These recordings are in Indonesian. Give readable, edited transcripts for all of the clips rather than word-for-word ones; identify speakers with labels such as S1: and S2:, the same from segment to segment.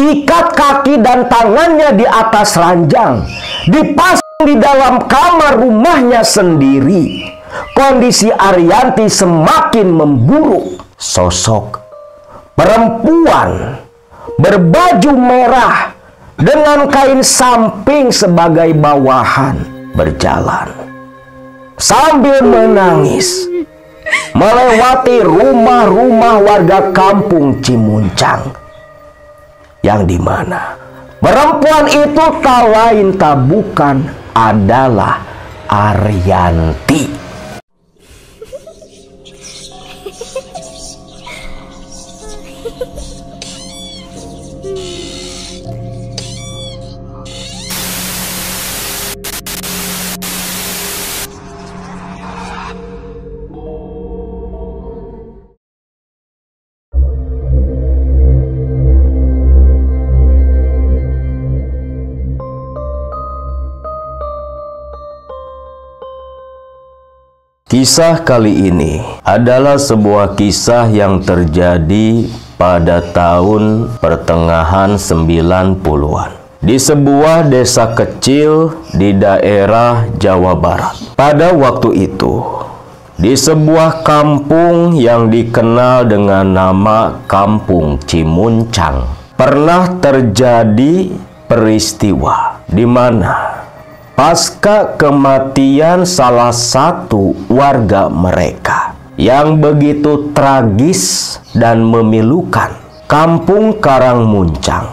S1: diikat kaki dan tangannya di atas ranjang, dipasang di dalam kamar rumahnya sendiri. Kondisi Arianti semakin memburuk. Sosok perempuan berbaju merah dengan kain samping sebagai bawahan berjalan sambil menangis melewati rumah-rumah warga kampung Cimuncang, yang dimana perempuan itu tak lain tak bukan adalah Arianti. Kisah kali ini adalah sebuah kisah yang terjadi pada tahun pertengahan 90-an di sebuah desa kecil di daerah Jawa Barat. Pada waktu itu, di sebuah kampung yang dikenal dengan nama Kampung Cimuncang, pernah terjadi peristiwa di mana pasca kematian salah satu warga mereka yang begitu tragis dan memilukan, Kampung Karangmuncang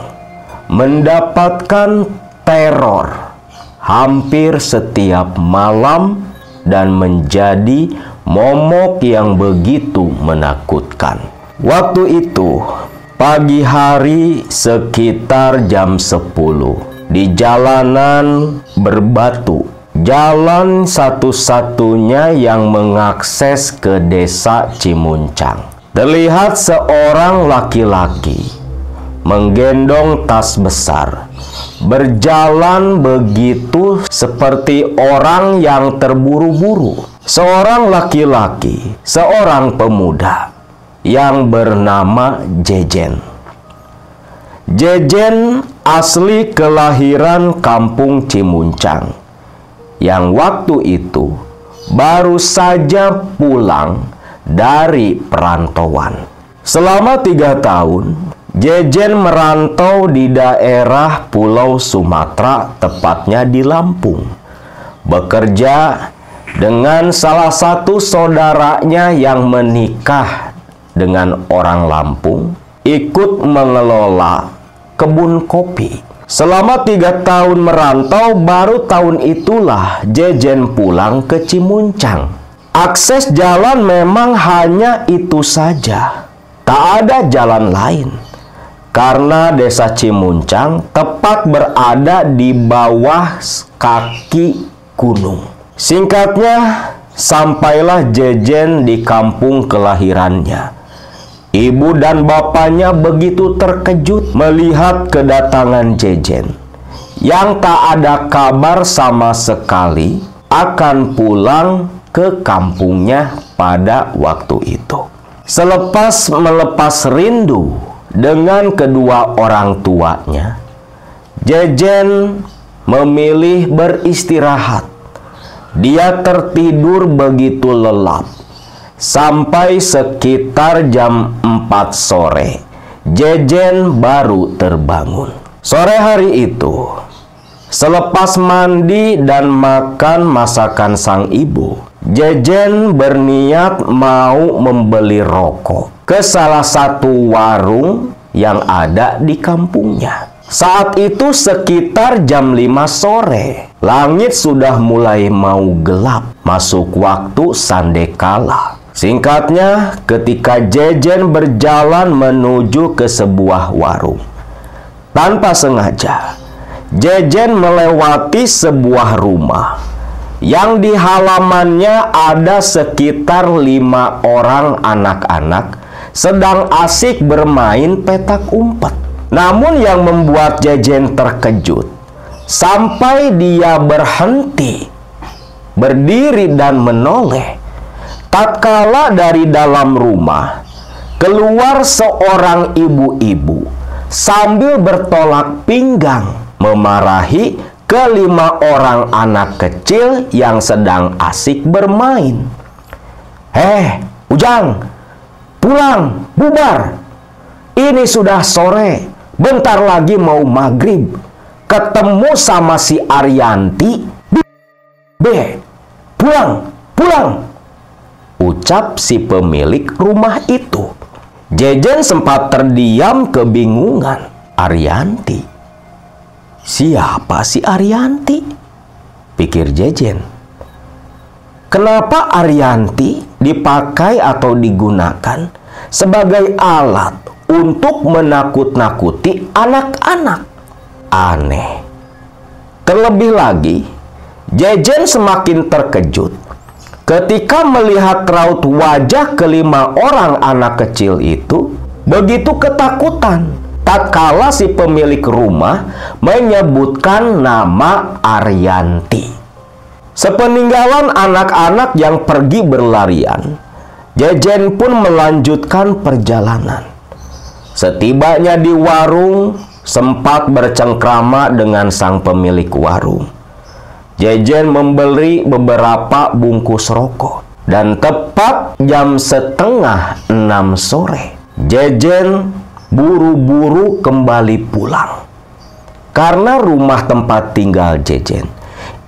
S1: mendapatkan teror hampir setiap malam dan menjadi momok yang begitu menakutkan. Waktu itu pagi hari sekitar jam 10, di jalanan berbatu, jalan satu-satunya yang mengakses ke desa Cimuncang, terlihat seorang laki-laki menggendong tas besar, berjalan begitu seperti orang yang terburu-buru. Seorang laki-laki, seorang pemuda yang bernama Jejen. Jejen asli kelahiran Kampung Cimuncang, yang waktu itu baru saja pulang dari perantauan. Selama 3 tahun, Jejen merantau di daerah Pulau Sumatera, tepatnya di Lampung, bekerja dengan salah satu saudaranya yang menikah dengan orang Lampung, ikut mengelola kebun kopi. Selama 3 tahun merantau, baru tahun itulah Jejen pulang ke Cimuncang. Akses jalan memang hanya itu saja, tak ada jalan lain, karena desa Cimuncang tepat berada di bawah kaki gunung. Singkatnya, sampailah Jejen di kampung kelahirannya. Ibu dan bapaknya begitu terkejut melihat kedatangan Jejen yang tak ada kabar sama sekali akan pulang ke kampungnya pada waktu itu. Selepas melepas rindu dengan kedua orang tuanya, Jejen memilih beristirahat. Dia tertidur begitu lelap sampai sekitar jam 4 sore. Jejen baru terbangun. Sore hari itu, selepas mandi dan makan masakan sang ibu, Jejen berniat mau membeli rokok ke salah satu warung yang ada di kampungnya. Saat itu sekitar jam 5 sore. Langit sudah mulai mau gelap, masuk waktu sandekala. Singkatnya, ketika Jejen berjalan menuju ke sebuah warung, tanpa sengaja Jejen melewati sebuah rumah yang di halamannya ada sekitar 5 orang anak-anak sedang asik bermain petak umpet. Namun yang membuat Jejen terkejut sampai dia berhenti, berdiri dan menoleh, tatkala dari dalam rumah keluar seorang ibu-ibu sambil bertolak pinggang memarahi kelima orang anak kecil yang sedang asik bermain. Ujang, pulang, bubar. Ini sudah sore, bentar lagi mau maghrib. Ketemu sama si Arianti. Pulang, ucap si pemilik rumah itu. Jejen sempat terdiam kebingungan. Arianti? Siapa si Arianti? Pikir Jejen. Kenapa Arianti dipakai atau digunakan sebagai alat untuk menakut-nakuti anak-anak? Aneh. Terlebih lagi, Jejen semakin terkejut ketika melihat raut wajah kelima orang anak kecil itu begitu ketakutan tatkala si pemilik rumah menyebutkan nama Arianti. Sepeninggalan anak-anak yang pergi berlarian, Jejen pun melanjutkan perjalanan. Setibanya di warung, sempat bercengkrama dengan sang pemilik warung. Jejen membeli beberapa bungkus rokok, dan tepat jam 5:30 sore, Jejen buru-buru kembali pulang. Karena rumah tempat tinggal Jejen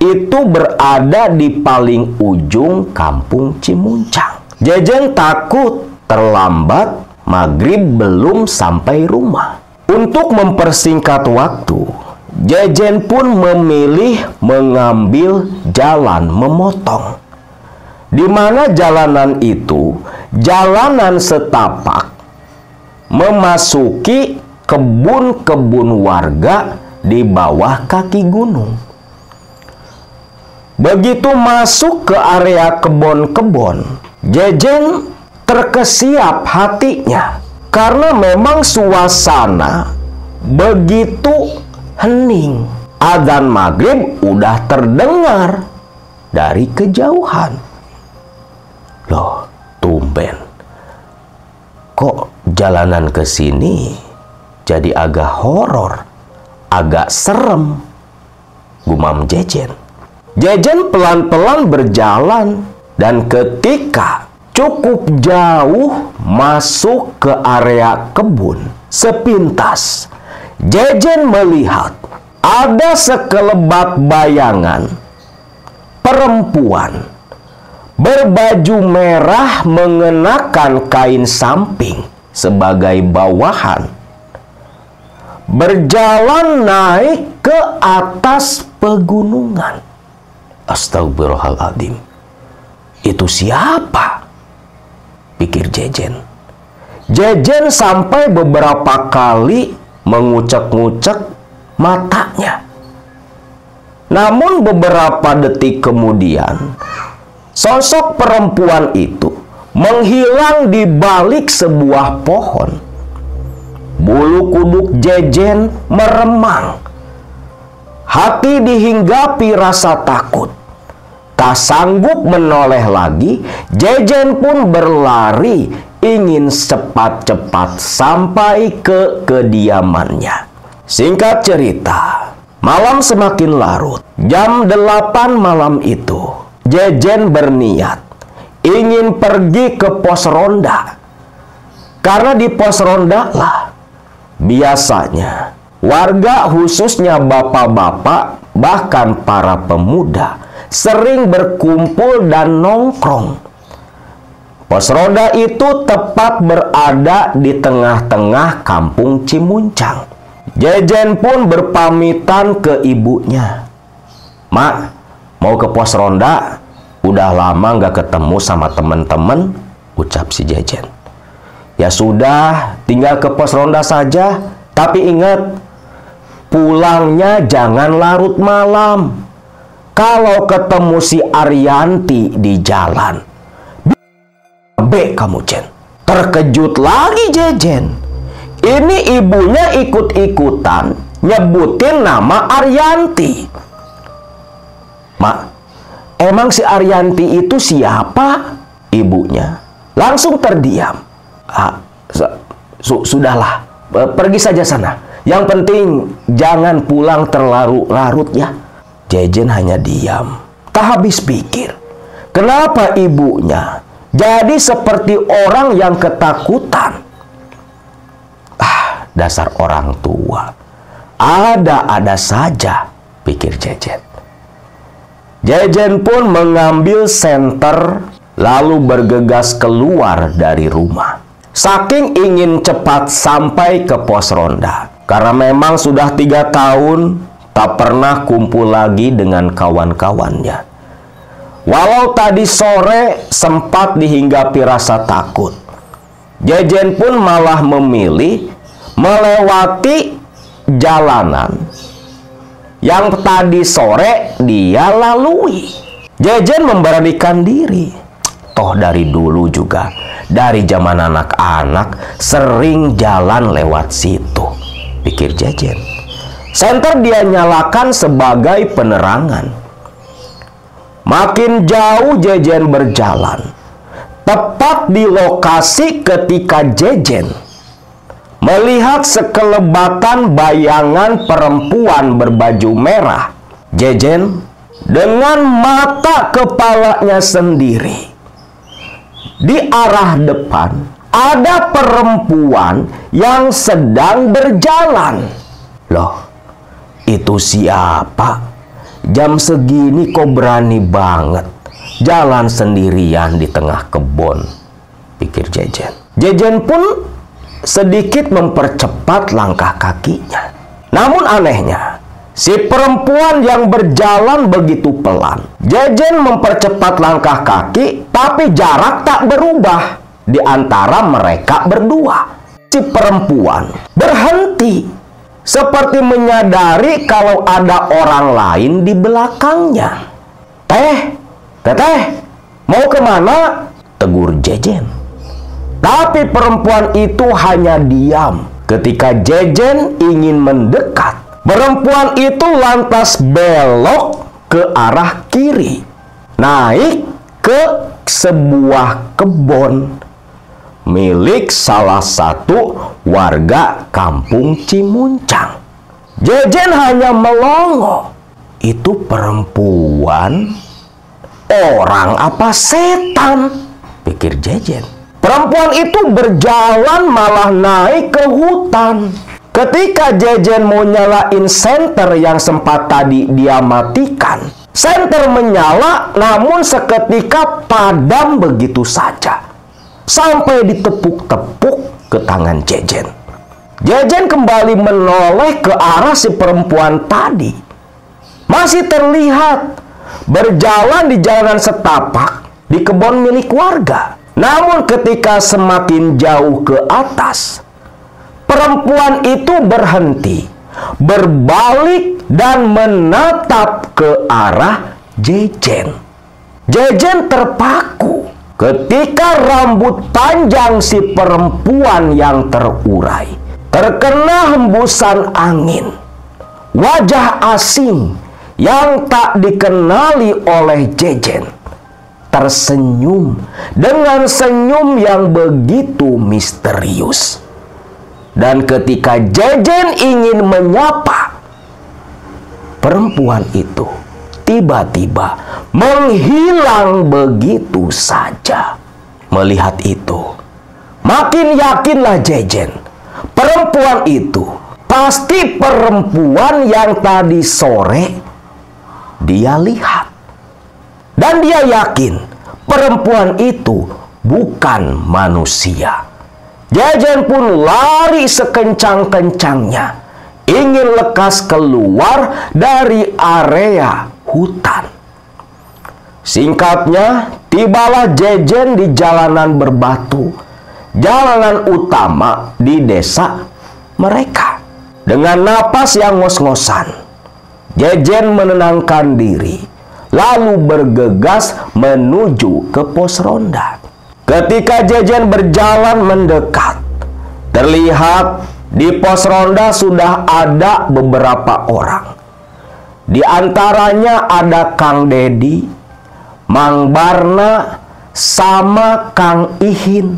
S1: itu berada di paling ujung kampung Cimuncang. Jejen takut terlambat, maghrib belum sampai rumah. Untuk mempersingkat waktu, Jejen pun memilih mengambil jalan memotong. Di mana jalanan itu jalanan setapak memasuki kebun-kebun warga di bawah kaki gunung. Begitu masuk ke area kebun-kebun, Jejen terkesiap hatinya karena memang suasana begitu hening. Adzan maghrib udah terdengar dari kejauhan. Loh, tumben. Kok jalanan ke sini jadi agak horor, agak serem, gumam Jejen. Jejen pelan-pelan berjalan, dan ketika cukup jauh masuk ke area kebun, sepintas Jejen melihat ada sekelebat bayangan perempuan berbaju merah mengenakan kain samping sebagai bawahan, berjalan naik ke atas pegunungan. Astagfirullahaladzim. Itu siapa? Pikir Jejen. Jejen sampai beberapa kali mengucek-ngucek matanya. Namun beberapa detik kemudian, sosok perempuan itu menghilang di balik sebuah pohon. Bulu kuduk Jejen meremang. Hati dihinggapi rasa takut. Tak sanggup menoleh lagi, Jejen pun berlari ingin cepat-cepat sampai ke kediamannya. Singkat cerita, malam semakin larut. Jam 8 malam itu, Jejen berniat ingin pergi ke pos ronda. Karena di pos ronda lah biasanya warga, khususnya bapak-bapak, bahkan para pemuda, sering berkumpul dan nongkrong. Pos ronda itu tepat berada di tengah-tengah kampung Cimuncang. Jejen pun berpamitan ke ibunya. "Mak, mau ke pos ronda? Udah lama nggak ketemu sama temen-temen," ucap si Jejen. "Ya sudah, tinggal ke pos ronda saja. Tapi ingat, pulangnya jangan larut malam. Kalau ketemu si Arianti di jalan, kamu, Jen." Terkejut lagi Jejen. Ini ibunya ikut-ikutan nyebutin nama Arianti. "Mak, emang si Arianti itu siapa?" Ibunya langsung terdiam. Sudahlah, pergi saja sana. Yang penting jangan pulang terlarut-larut ya. Jejen hanya diam. Tak habis pikir, kenapa ibunya jadi seperti orang yang ketakutan. Dasar orang tua. Ada-ada saja, pikir Jejen. Jejen pun mengambil senter lalu bergegas keluar dari rumah. Saking ingin cepat sampai ke pos ronda, karena memang sudah 3 tahun tak pernah kumpul lagi dengan kawan-kawannya. Walau tadi sore sempat dihinggapi rasa takut, Jejen pun malah memilih melewati jalanan yang tadi sore dia lalui. Jejen memberanikan diri. Toh dari dulu juga, dari zaman anak-anak sering jalan lewat situ, pikir Jejen. Senter dia nyalakan sebagai penerangan. Makin jauh Jejen berjalan. Tepat di lokasi ketika Jejen melihat sekelebatan bayangan perempuan berbaju merah. Jejen dengan mata kepalanya sendiri, di arah depan ada perempuan yang sedang berjalan. Loh, itu siapa? Jam segini kok berani banget jalan sendirian di tengah kebun, pikir Jejen. Jejen pun sedikit mempercepat langkah kakinya. Namun anehnya, si perempuan yang berjalan begitu pelan. Jejen mempercepat langkah kaki, tapi jarak tak berubah di antara mereka berdua. Si perempuan berhenti, seperti menyadari kalau ada orang lain di belakangnya. Teteh, mau kemana? Tegur Jejen. Tapi perempuan itu hanya diam. Ketika Jejen ingin mendekat, perempuan itu lantas belok ke arah kiri, naik ke sebuah kebun milik salah satu warga kampung Cimuncang. Jejen hanya melongo. Itu perempuan, orang apa setan, pikir Jejen. Perempuan itu berjalan malah naik ke hutan. Ketika Jejen mau nyalain senter yang sempat tadi dia matikan, senter menyala namun seketika padam begitu saja, sampai ditepuk-tepuk ke tangan Jejen. Jejen kembali menoleh ke arah si perempuan tadi. Masih terlihat berjalan di jalanan setapak di kebun milik warga. Namun ketika semakin jauh ke atas, perempuan itu berhenti, berbalik dan menatap ke arah Jejen. Jejen terpaku ketika rambut panjang si perempuan yang terurai terkena hembusan angin. Wajah asing yang tak dikenali oleh Jejen tersenyum dengan senyum yang begitu misterius. Dan ketika Jejen ingin menyapa, perempuan itu tiba-tiba menghilang begitu saja. Melihat itu, makin yakinlah Jejen, perempuan itu pasti perempuan yang tadi sore dia lihat. Dan dia yakin perempuan itu bukan manusia. Jejen pun lari sekencang-kencangnya, ingin lekas keluar dari area hutan. Singkatnya, tibalah Jejen di jalanan berbatu, jalanan utama di desa mereka. Dengan napas yang ngos-ngosan, Jejen menenangkan diri, lalu bergegas menuju ke pos ronda. Ketika Jejen berjalan mendekat, terlihat di pos ronda sudah ada beberapa orang. Di antaranya ada Kang Dedi, Mang Barna, sama Kang Ihin.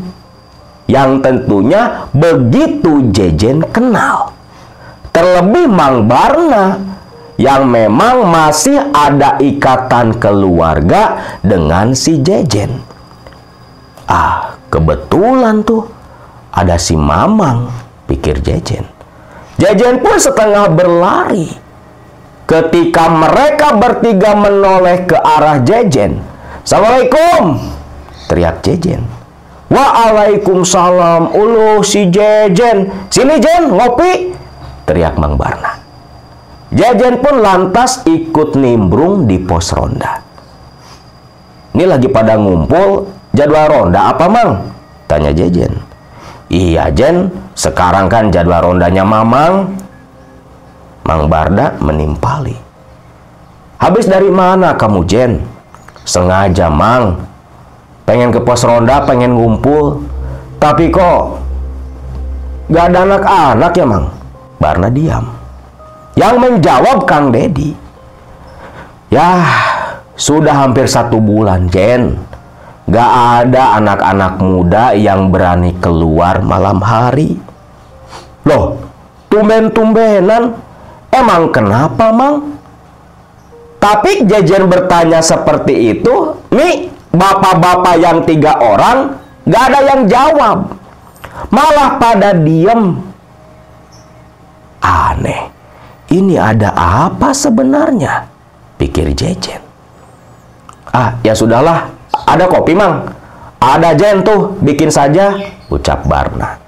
S1: yang tentunya begitu Jejen kenal. Terlebih Mang Barna yang memang masih ada ikatan keluarga dengan si Jejen. Kebetulan tuh ada si Mamang, pikir Jejen. Jejen pun setengah berlari. Ketika mereka bertiga menoleh ke arah Jejen. "Assalamualaikum!" teriak Jejen. "Waalaikumsalam." "Uluh si Jejen. Sini Jen, ngopi!" teriak Mang Barna. Jejen pun lantas ikut nimbrung di pos ronda. "Ini lagi pada ngumpul, jadwal ronda apa Mang?" tanya Jejen. "Iya Jen, sekarang kan jadwal rondanya Mamang." Mang Barna menimpali. "Habis dari mana kamu Jen?" "Sengaja Mang, pengen ke pos ronda, pengen ngumpul. Tapi kok gak ada anak-anak ya Mang?" Barna diam. Yang menjawab Kang Dedi, "Ya, sudah hampir 1 bulan Jen. Gak ada anak-anak muda yang berani keluar malam hari." "Loh, tumben-tumbenan. Emang kenapa Mang?" Tapi Jejen bertanya seperti itu, nih bapak-bapak yang 3 orang gak ada yang jawab. Malah pada diem. Aneh, ini ada apa sebenarnya? Pikir Jejen. Ya sudahlah, ada kopi Mang. "Ada Jen tuh, bikin saja," ucap Barna.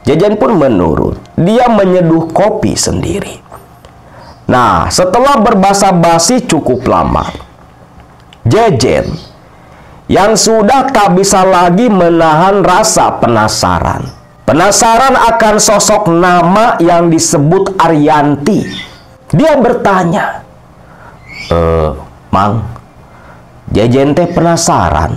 S1: Jejen pun menurut. Dia menyeduh kopi sendiri. Nah, setelah berbasa-basi cukup lama, Jejen yang sudah tak bisa lagi menahan rasa penasaran. Penasaran akan sosok nama yang disebut Arianti. Dia bertanya, Mang, Jejen teh penasaran.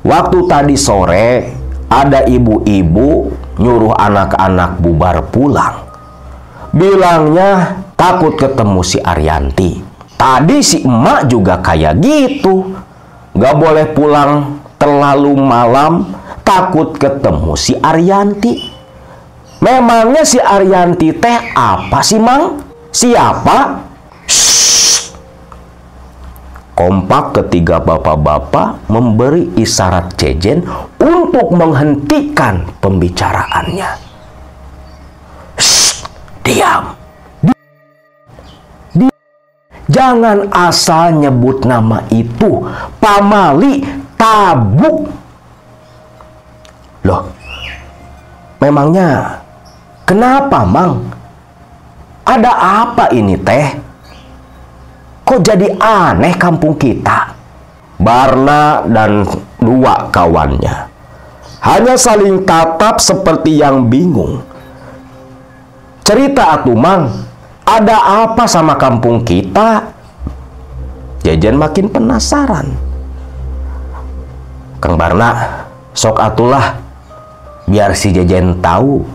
S1: Waktu tadi sore ada ibu-ibu nyuruh anak-anak bubar pulang. Bilangnya takut ketemu si Arianti. Tadi si emak juga kayak gitu. Gak boleh pulang terlalu malam, takut ketemu si Arianti. Memangnya si Arianti teh apa sih Mang? Siapa? Shh. Kompak ketiga bapak-bapak memberi isyarat Jejen untuk menghentikan pembicaraannya. Shh, diam. Jangan asal nyebut nama itu. Pamali tabuk. Loh, memangnya kenapa Mang? Ada apa ini teh? Kok jadi aneh kampung kita? Barna dan 2 kawannya hanya saling tatap seperti yang bingung. Cerita atuh Mang, ada apa sama kampung kita? Jejen makin penasaran. Kang Barna, sok atulah, biar si Jejen tahu.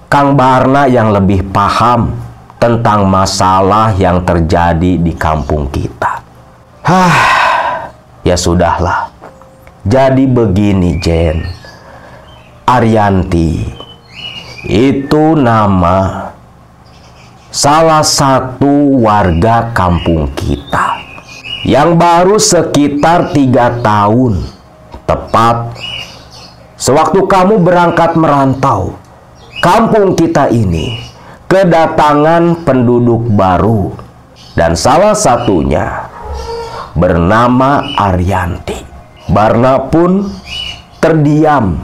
S1: Kang Barna yang lebih paham tentang masalah yang terjadi di kampung kita. Ya sudahlah. Jadi begini Jen, Arianti itu nama salah satu warga kampung kita yang baru sekitar 3 tahun, tepat sewaktu kamu berangkat merantau. Kampung kita ini kedatangan penduduk baru, dan salah satunya bernama Arianti. Barna pun terdiam,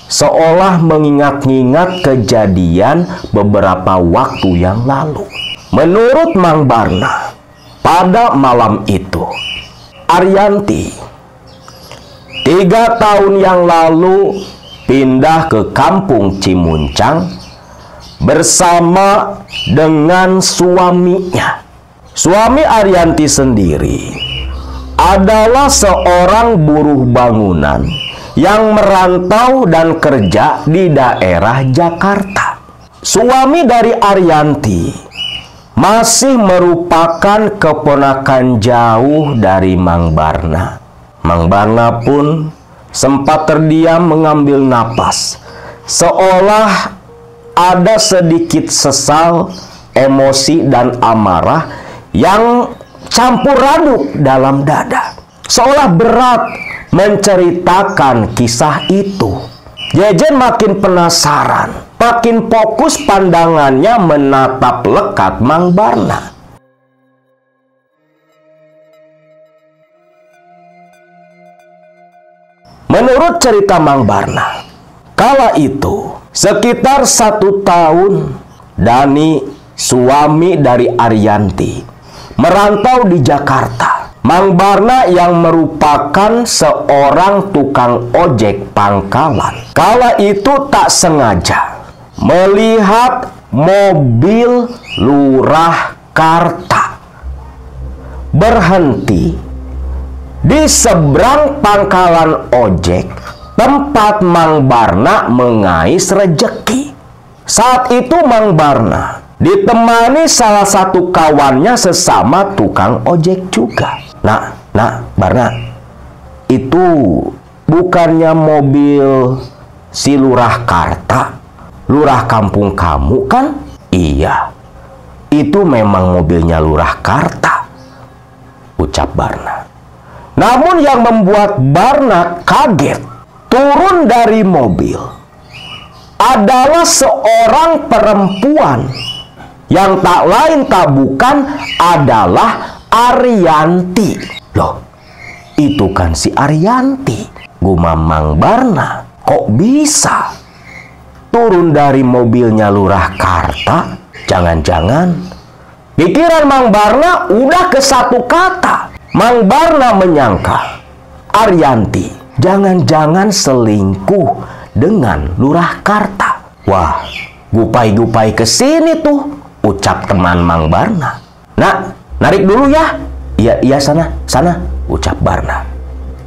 S1: seolah mengingat-ingat kejadian beberapa waktu yang lalu. Menurut Mang Barna, pada malam itu Arianti 3 tahun yang lalu pindah ke kampung Cimuncang bersama dengan suaminya. Suami Arianti sendiri adalah seorang buruh bangunan yang merantau dan kerja di daerah Jakarta. Suami dari Arianti masih merupakan keponakan jauh dari Mang Barna. Mang Barna pun sempat terdiam mengambil napas, seolah ada sedikit sesal, emosi, dan amarah yang campur aduk dalam dada. Seolah berat menceritakan kisah itu. Jejen makin penasaran, makin fokus pandangannya menatap lekat Mang Barna. Menurut cerita Mang Barna, kala itu sekitar 1 tahun Dani, suami dari Arianti, merantau di Jakarta. Mang Barna yang merupakan seorang tukang ojek pangkalan, kala itu tak sengaja melihat mobil Lurah Karta berhenti di seberang pangkalan ojek tempat Mang Barna mengais rejeki. Saat itu Mang Barna ditemani salah satu kawannya sesama tukang ojek juga. Nak, Barna, itu bukannya mobil si Lurah Karta, lurah kampung kamu kan? Iya, itu memang mobilnya Lurah Karta, ucap Barna. Namun yang membuat Barna kaget turun dari mobil adalah seorang perempuan yang tak lain tak bukan adalah Arianti. Loh, itu kan si Arianti, gumam Mang Barna. Kok bisa turun dari mobilnya Lurah Karta? Jangan-jangan pikiran Mang Barna udah ke satu kata. Mang Barna menyangka Arianti jangan-jangan selingkuh dengan Lurah Karta. Wah, gupai-gupai ke sini tuh, ucap teman Mang Barna. Nak, narik dulu ya. Iya sana, ucap Barna.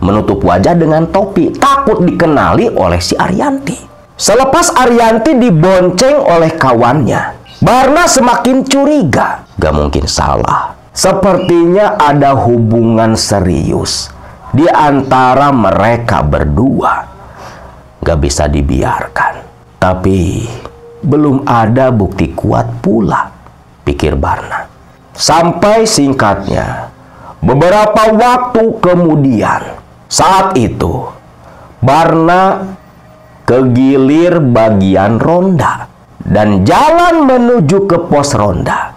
S1: Menutup wajah dengan topi, takut dikenali oleh si Arianti. Selepas Arianti dibonceng oleh kawannya, Barna semakin curiga. Gak mungkin salah. Sepertinya ada hubungan serius di antara mereka berdua. Gak bisa dibiarkan. Tapi belum ada bukti kuat pula, pikir Barna. Sampai singkatnya, beberapa waktu kemudian, saat itu Barna kegilir bagian ronda dan jalan menuju ke pos ronda.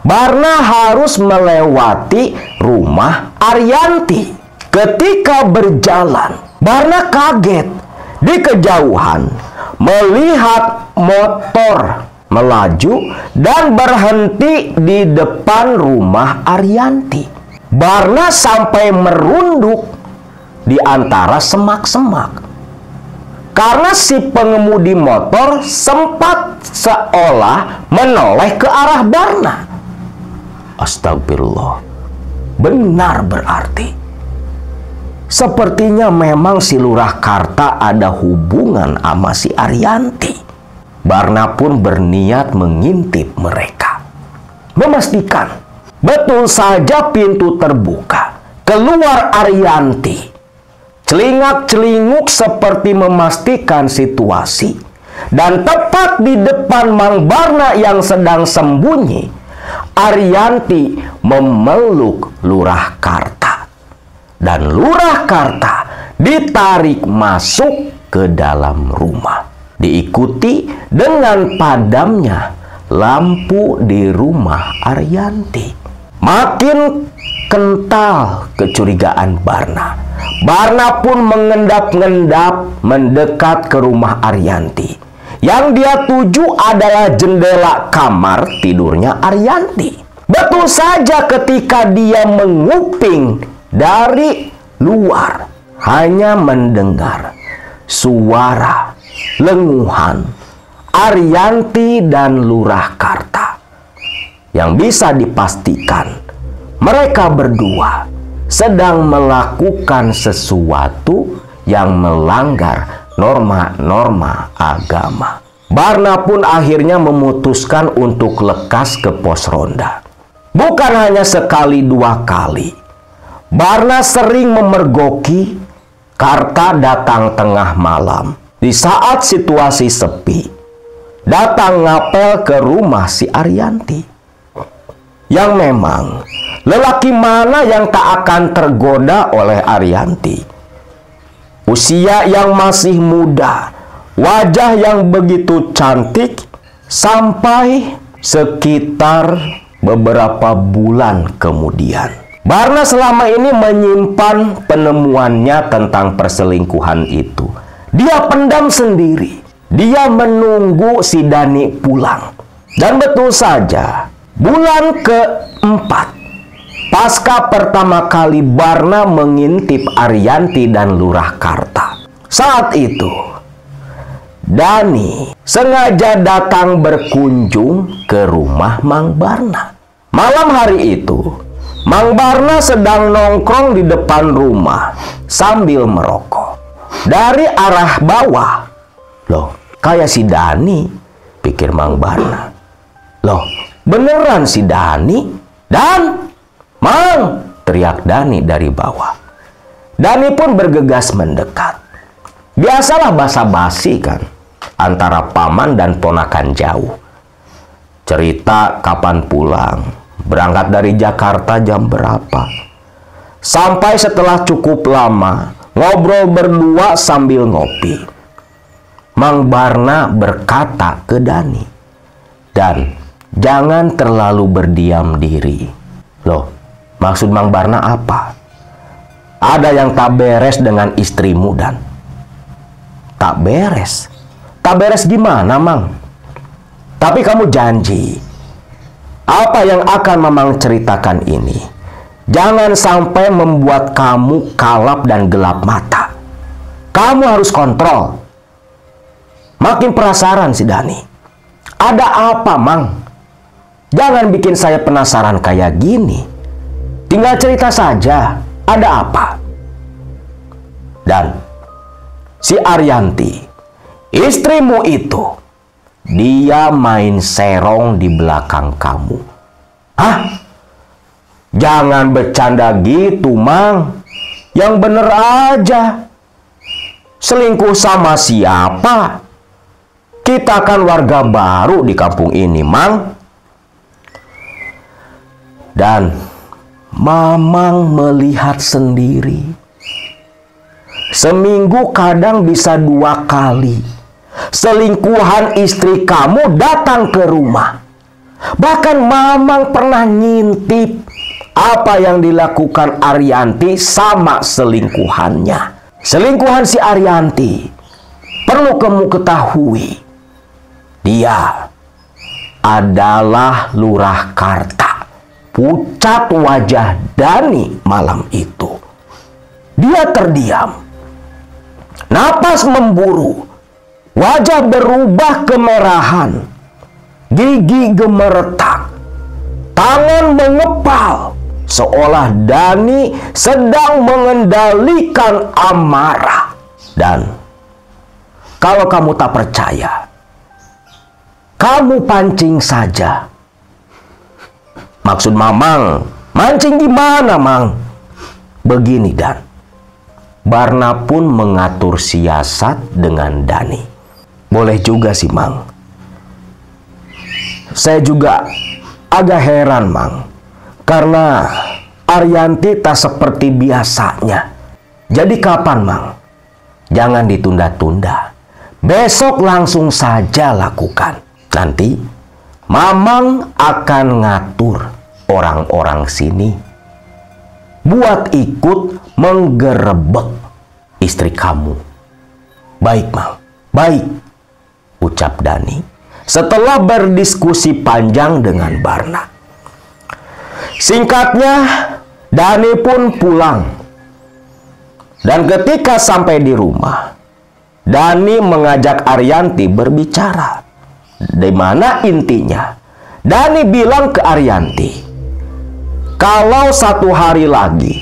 S1: Barna harus melewati rumah Arianti. Ketika berjalan, Barna kaget di kejauhan melihat motor melaju dan berhenti di depan rumah Arianti. Barna sampai merunduk di antara semak-semak karena si pengemudi motor sempat seolah menoleh ke arah Barna. Astagfirullah, benar berarti sepertinya memang si Lurah Karta ada hubungan sama si Arianti. Barna pun berniat mengintip mereka, memastikan betul saja pintu terbuka. Keluar Arianti, celingak-celinguk seperti memastikan situasi. Dan tepat di depan Mang Barna yang sedang sembunyi, Arianti memeluk Lurah Karta. Dan Lurah Karta ditarik masuk ke dalam rumah. Diikuti dengan padamnya lampu di rumah Arianti. Makin kental kecurigaan Barna. Barna pun mengendap-endap mendekat ke rumah Arianti. Yang dia tuju adalah jendela kamar tidurnya Arianti. Betul saja ketika dia menguping dari luar, hanya mendengar suara lenguhan Arianti dan Lurah Karta. Yang bisa dipastikan mereka berdua sedang melakukan sesuatu yang melanggar norma-norma agama. Barna pun akhirnya memutuskan untuk lekas ke pos ronda. Bukan hanya sekali dua kali, Barna sering memergoki Karta datang tengah malam, di saat situasi sepi, datang ngapel ke rumah si Arianti. Yang memang, lelaki mana yang tak akan tergoda oleh Arianti? Usia yang masih muda, wajah yang begitu cantik, sampai sekitar beberapa bulan kemudian. Barna selama ini menyimpan penemuannya tentang perselingkuhan itu. Dia pendam sendiri. Dia menunggu si Dani pulang. Dan betul saja, bulan keempat, pasca pertama kali Barna mengintip Arianti dan Lurah Karta. Saat itu, Dani sengaja datang berkunjung ke rumah Mang Barna. Malam hari itu, Mang Barna sedang nongkrong di depan rumah sambil merokok. Dari arah bawah, loh, kayak si Dani, pikir Mang Barna. Loh, beneran si Dani? Dan, Mang, teriak Dani dari bawah. Dani pun bergegas mendekat. Biasalah basa-basi kan, antara paman dan ponakan jauh. Cerita kapan pulang, berangkat dari Jakarta jam berapa. Sampai setelah cukup lama, ngobrol berdua sambil ngopi, Mang Barna berkata ke Dani, "Dan jangan terlalu berdiam diri." Loh, maksud Mang Barna apa? Ada yang tak beres dengan istrimu, Dan. Tak beres? Tak beres gimana, Mang? Tapi kamu janji, apa yang akan Mamang ceritakan ini jangan sampai membuat kamu kalap dan gelap mata. Kamu harus kontrol. Makin penasaran si Dani. Ada apa, Mang? Jangan bikin saya penasaran kayak gini. Tinggal cerita saja. Ada apa? Dan si Arianti, istrimu itu, dia main serong di belakang kamu. Hah? Jangan bercanda gitu, Mang. Yang bener aja. Selingkuh sama siapa? Kita kan warga baru di kampung ini, Mang. Dan Mamang melihat sendiri. Seminggu kadang bisa 2 kali. Selingkuhan istri kamu datang ke rumah. Bahkan Mamang pernah ngintip apa yang dilakukan Arianti sama selingkuhannya. Selingkuhan si Arianti, perlu kamu ketahui, dia adalah Lurah Karta, pucat wajah Dani malam itu. Dia terdiam, napas memburu, wajah berubah kemerahan, gigi gemeretak, tangan mengepal, seolah Dani sedang mengendalikan amarah. Dan kalau kamu tak percaya, kamu pancing saja. Maksud Mamang, mancing gimana, Mang? Begini, Dan. Barna pun mengatur siasat dengan Dani. Boleh juga sih, Mang. Saya juga agak heran, Mang. Karena Arianti tak seperti biasanya. Jadi kapan, Mang? Jangan ditunda-tunda. Besok langsung saja lakukan. Nanti Mamang akan ngatur orang-orang sini buat ikut menggerebek istri kamu. Baik, Mang. Baik, ucap Dani setelah berdiskusi panjang dengan Barna. Singkatnya, Dani pun pulang. Dan ketika sampai di rumah, Dani mengajak Arianti berbicara. Di mana intinya, Dani bilang ke Arianti, kalau 1 hari lagi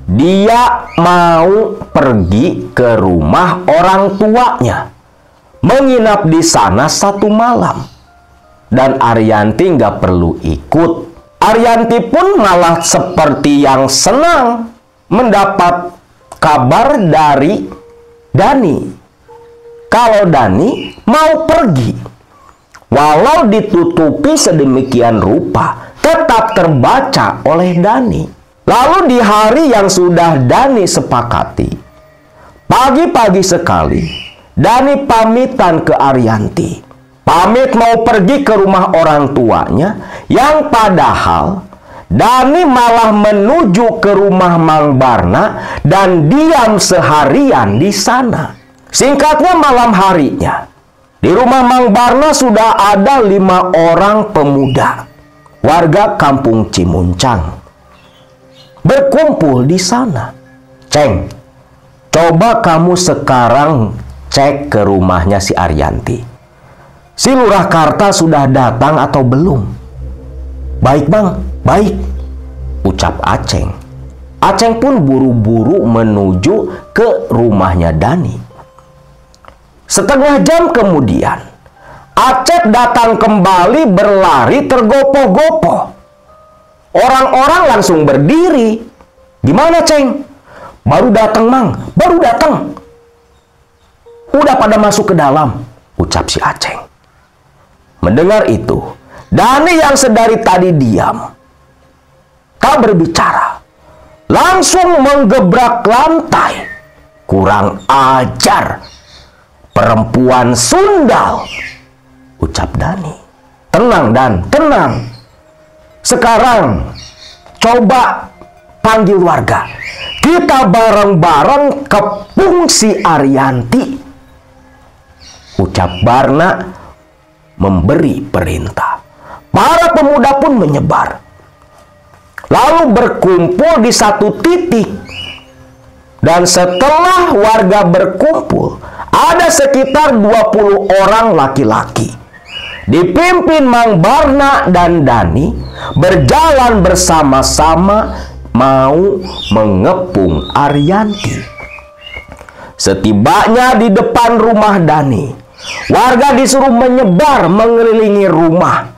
S1: dia mau pergi ke rumah orang tuanya, menginap di sana 1 malam. Dan Arianti nggak perlu ikut. Arianti pun malah seperti yang senang mendapat kabar dari Dani kalau Dani mau pergi. Walau ditutupi sedemikian rupa, tetap terbaca oleh Dani. Lalu di hari yang sudah Dani sepakati, pagi-pagi sekali Dani pamitan ke Arianti. Pamit mau pergi ke rumah orang tuanya, yang padahal Dani malah menuju ke rumah Mang Barna dan diam seharian di sana. Singkatnya, malam harinya di rumah Mang Barna sudah ada 5 orang pemuda warga kampung Cimuncang berkumpul di sana. Ceng, coba kamu sekarang cek ke rumahnya si Arianti. Si Lurah Karta sudah datang atau belum? Baik bang, baik, ucap Aceng. Aceng pun buru-buru menuju ke rumahnya Dani. Setengah jam kemudian, Acep datang kembali berlari tergopoh-gopoh. Orang-orang langsung berdiri. Gimana, Ceng? Baru datang, Mang. Baru datang. Udah pada masuk ke dalam, ucap si Aceng. Mendengar itu, Dani yang sedari tadi diam, tak berbicara, langsung menggebrak lantai. Kurang ajar, perempuan sundal, ucap Dani. Tenang, Dan, tenang. Sekarang coba panggil warga. Kita bareng-bareng kepung si Arianti, ucap Barna memberi perintah. Para pemuda pun menyebar, lalu berkumpul di satu titik. Dan setelah warga berkumpul, ada sekitar 20 orang laki-laki dipimpin Mang Barna dan Dani berjalan bersama-sama mau mengepung Arianti. Setibanya di depan rumah Dani, warga disuruh menyebar mengelilingi rumah.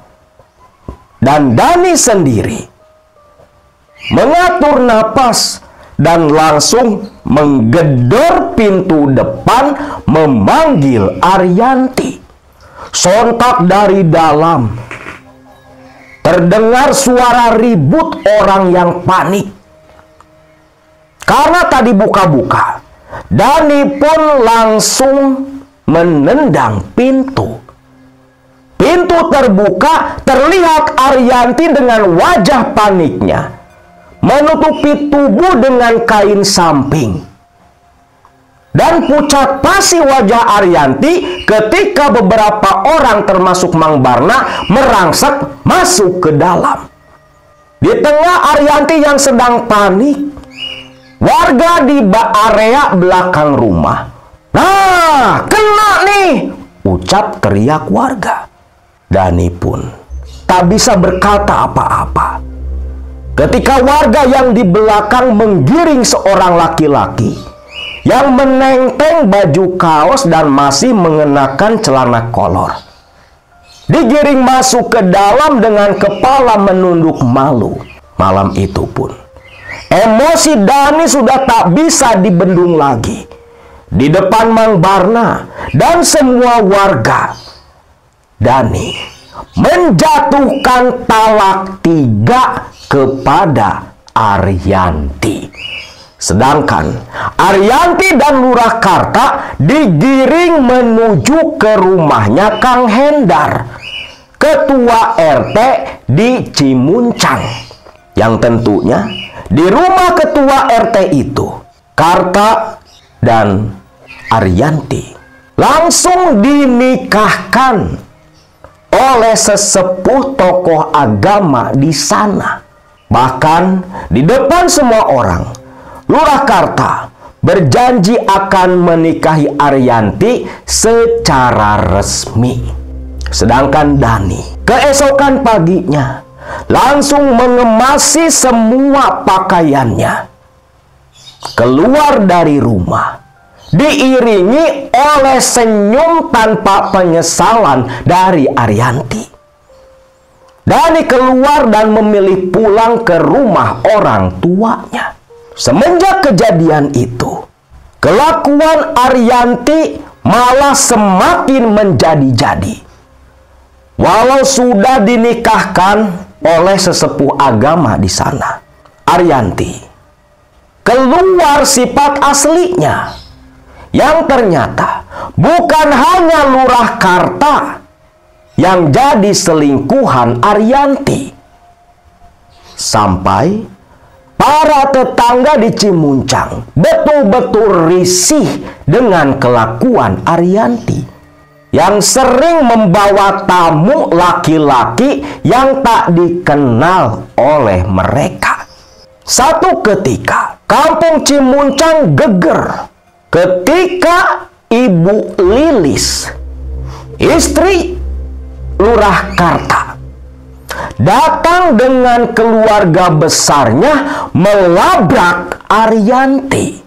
S1: Dan Dani sendiri mengatur napas dan langsung menggedor pintu depan memanggil Arianti. Sontak dari dalam terdengar suara ribut orang yang panik. Karena tadi buka-buka, Dani pun langsung menendang pintu. Pintu terbuka, terlihat Arianti dengan wajah paniknya menutupi tubuh dengan kain samping. Dan pucat pasi wajah Arianti ketika beberapa orang termasuk Mang Barna merangsek masuk ke dalam. Di tengah Arianti yang sedang panik, warga di area belakang rumah, "Nah, kena nih!" ucap teriak warga. Dani pun tak bisa berkata apa-apa ketika warga yang di belakang menggiring seorang laki-laki yang menenteng baju kaos dan masih mengenakan celana kolor. Digiring masuk ke dalam dengan kepala menunduk malu. Malam itu pun, emosi Dani sudah tak bisa dibendung lagi. Di depan Mang Barna dan semua warga, Dani menjatuhkan talak 3 kepada Arianti. Sedangkan Arianti dan Lurah Karta digiring menuju ke rumahnya Kang Hendar, ketua RT di Cimuncang. Yang tentunya di rumah ketua RT itu, Karta dan Arianti langsung dinikahkan oleh sesepuh tokoh agama di sana. Bahkan di depan semua orang, Lurah Karta berjanji akan menikahi Arianti secara resmi. Sedangkan Dani keesokan paginya langsung mengemasi semua pakaiannya, keluar dari rumah, diiringi oleh senyum tanpa penyesalan dari Arianti. Dani keluar dan memilih pulang ke rumah orang tuanya. Semenjak kejadian itu, kelakuan Arianti malah semakin menjadi-jadi. Walau sudah dinikahkan oleh sesepuh agama di sana, Arianti keluar sifat aslinya, yang ternyata bukan hanya Lurah Karta yang jadi selingkuhan Arianti. Sampai para tetangga di Cimuncang betul-betul risih dengan kelakuan Arianti yang sering membawa tamu laki-laki yang tak dikenal oleh mereka. Satu ketika, kampung Cimuncang geger ketika Ibu Lilis, istri Lurah Karta, datang dengan keluarga besarnya melabrak Arianti.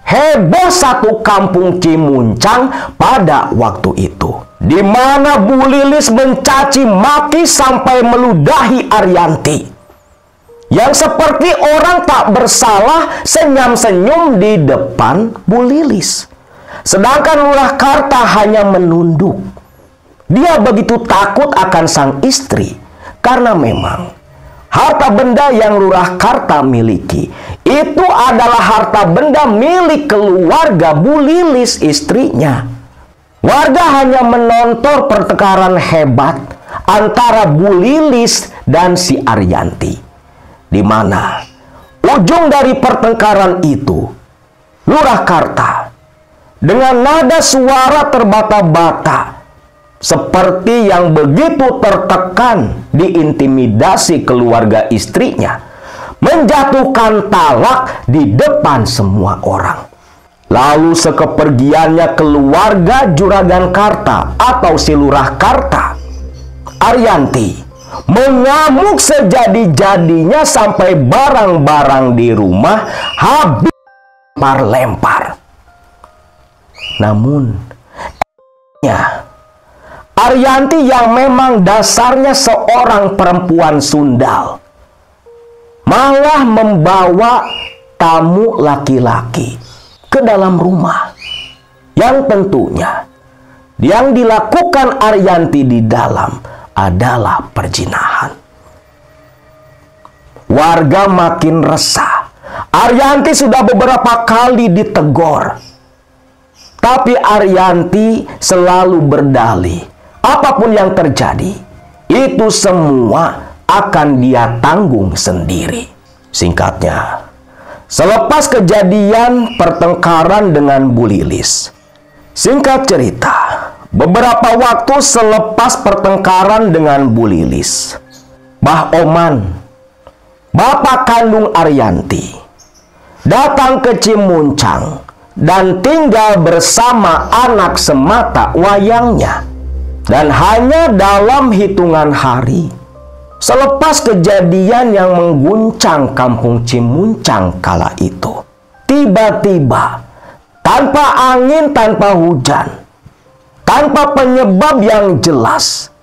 S1: Heboh satu kampung Cimuncang pada waktu itu, di mana Bu Lilis mencaci maki sampai meludahi Arianti, yang seperti orang tak bersalah senyum-senyum di depan Bu Lilis. Sedangkan Lurah Karta hanya menunduk. Dia begitu takut akan sang istri, karena memang harta benda yang Lurah Karta miliki itu adalah harta benda milik keluarga Bu Lilis, istrinya. Warga hanya menonton pertengkaran hebat antara Bu Lilis dan si Arianti, di mana ujung dari pertengkaran itu, Lurah Karta dengan nada suara terbata-bata seperti yang begitu tertekan diintimidasi keluarga istrinya, menjatuhkan talak di depan semua orang. Lalu sekepergiannya keluarga Juragan Karta atau si Lurah Karta, Arianti mengamuk sejadi-jadinya sampai barang-barang di rumah habis lempar-lempar. Namun Arianti yang memang dasarnya seorang perempuan sundal malah membawa tamu laki-laki ke dalam rumah, yang tentunya yang dilakukan Arianti di dalam adalah perzinahan. Warga makin resah. Arianti sudah beberapa kali ditegur, tapi Arianti selalu berdalih apapun yang terjadi, itu semua akan dia tanggung sendiri. Singkatnya, selepas kejadian pertengkaran dengan Bu Lilis, singkat cerita, beberapa waktu selepas pertengkaran dengan Bu Lilis, Mbah Oman, bapak kandung Arianti, datang ke Cimuncang dan tinggal bersama anak semata wayangnya. Dan hanya dalam hitungan hari, selepas kejadian yang mengguncang kampung Cimuncang kala itu, tiba-tiba, tanpa angin, tanpa hujan, tanpa penyebab yang jelas,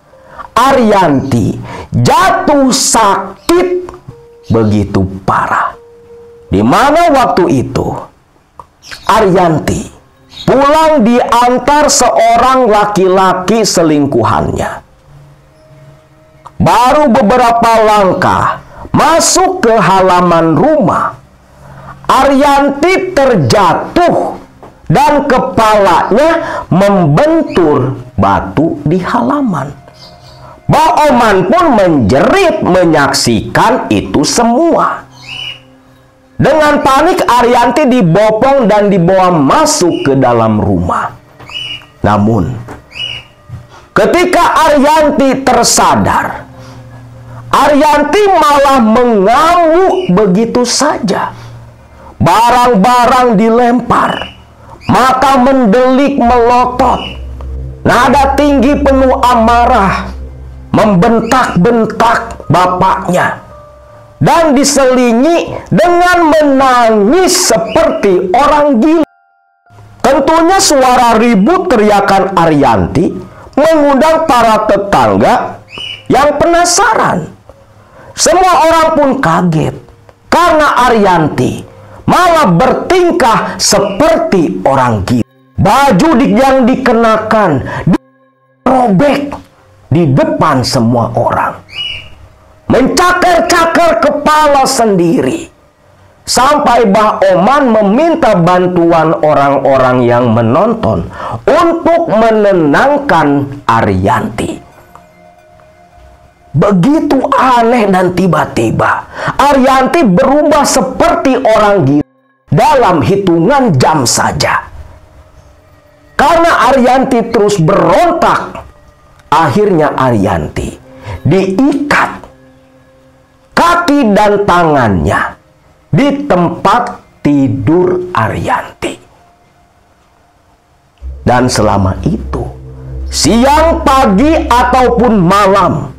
S1: Arianti jatuh sakit begitu parah. Di mana waktu itu, Arianti pulang diantar seorang laki-laki selingkuhannya. Baru beberapa langkah masuk ke halaman rumah, Arianti terjatuh dan kepalanya membentur batu di halaman. Mbah Oman pun menjerit menyaksikan itu semua. Dengan panik, Arianti dibopong dan dibawa masuk ke dalam rumah. Namun, ketika Arianti tersadar, Arianti malah mengamuk begitu saja. Barang-barang dilempar, mata mendelik melotot, nada tinggi penuh amarah, membentak-bentak bapaknya, dan diselingi dengan menangis seperti orang gila. Tentunya suara ribut teriakan Arianti mengundang para tetangga yang penasaran. Semua orang pun kaget Karena Arianti malah bertingkah seperti orang gila. Baju yang dikenakan dirobek di depan semua orang. Mencakar-cakar kepala sendiri. Sampai Mbah Oman meminta bantuan orang-orang yang menonton untuk menenangkan Arianti. Begitu aneh dan tiba-tiba Arianti berubah seperti orang gila dalam hitungan jam saja. Karena Arianti terus berontak, akhirnya Arianti diikat kaki dan tangannya di tempat tidur Arianti. Dan selama itu, siang, pagi, ataupun malam,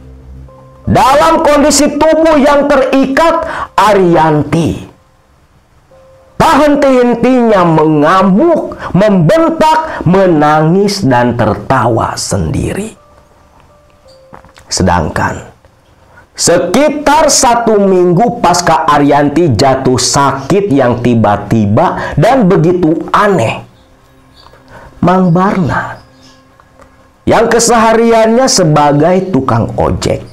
S1: dalam kondisi tubuh yang terikat, Arianti tak henti-hentinya mengamuk, membentak, menangis, dan tertawa sendiri. Sedangkan sekitar 1 minggu pasca Arianti jatuh sakit yang tiba-tiba dan begitu aneh, Mang Barna yang kesehariannya sebagai tukang ojek,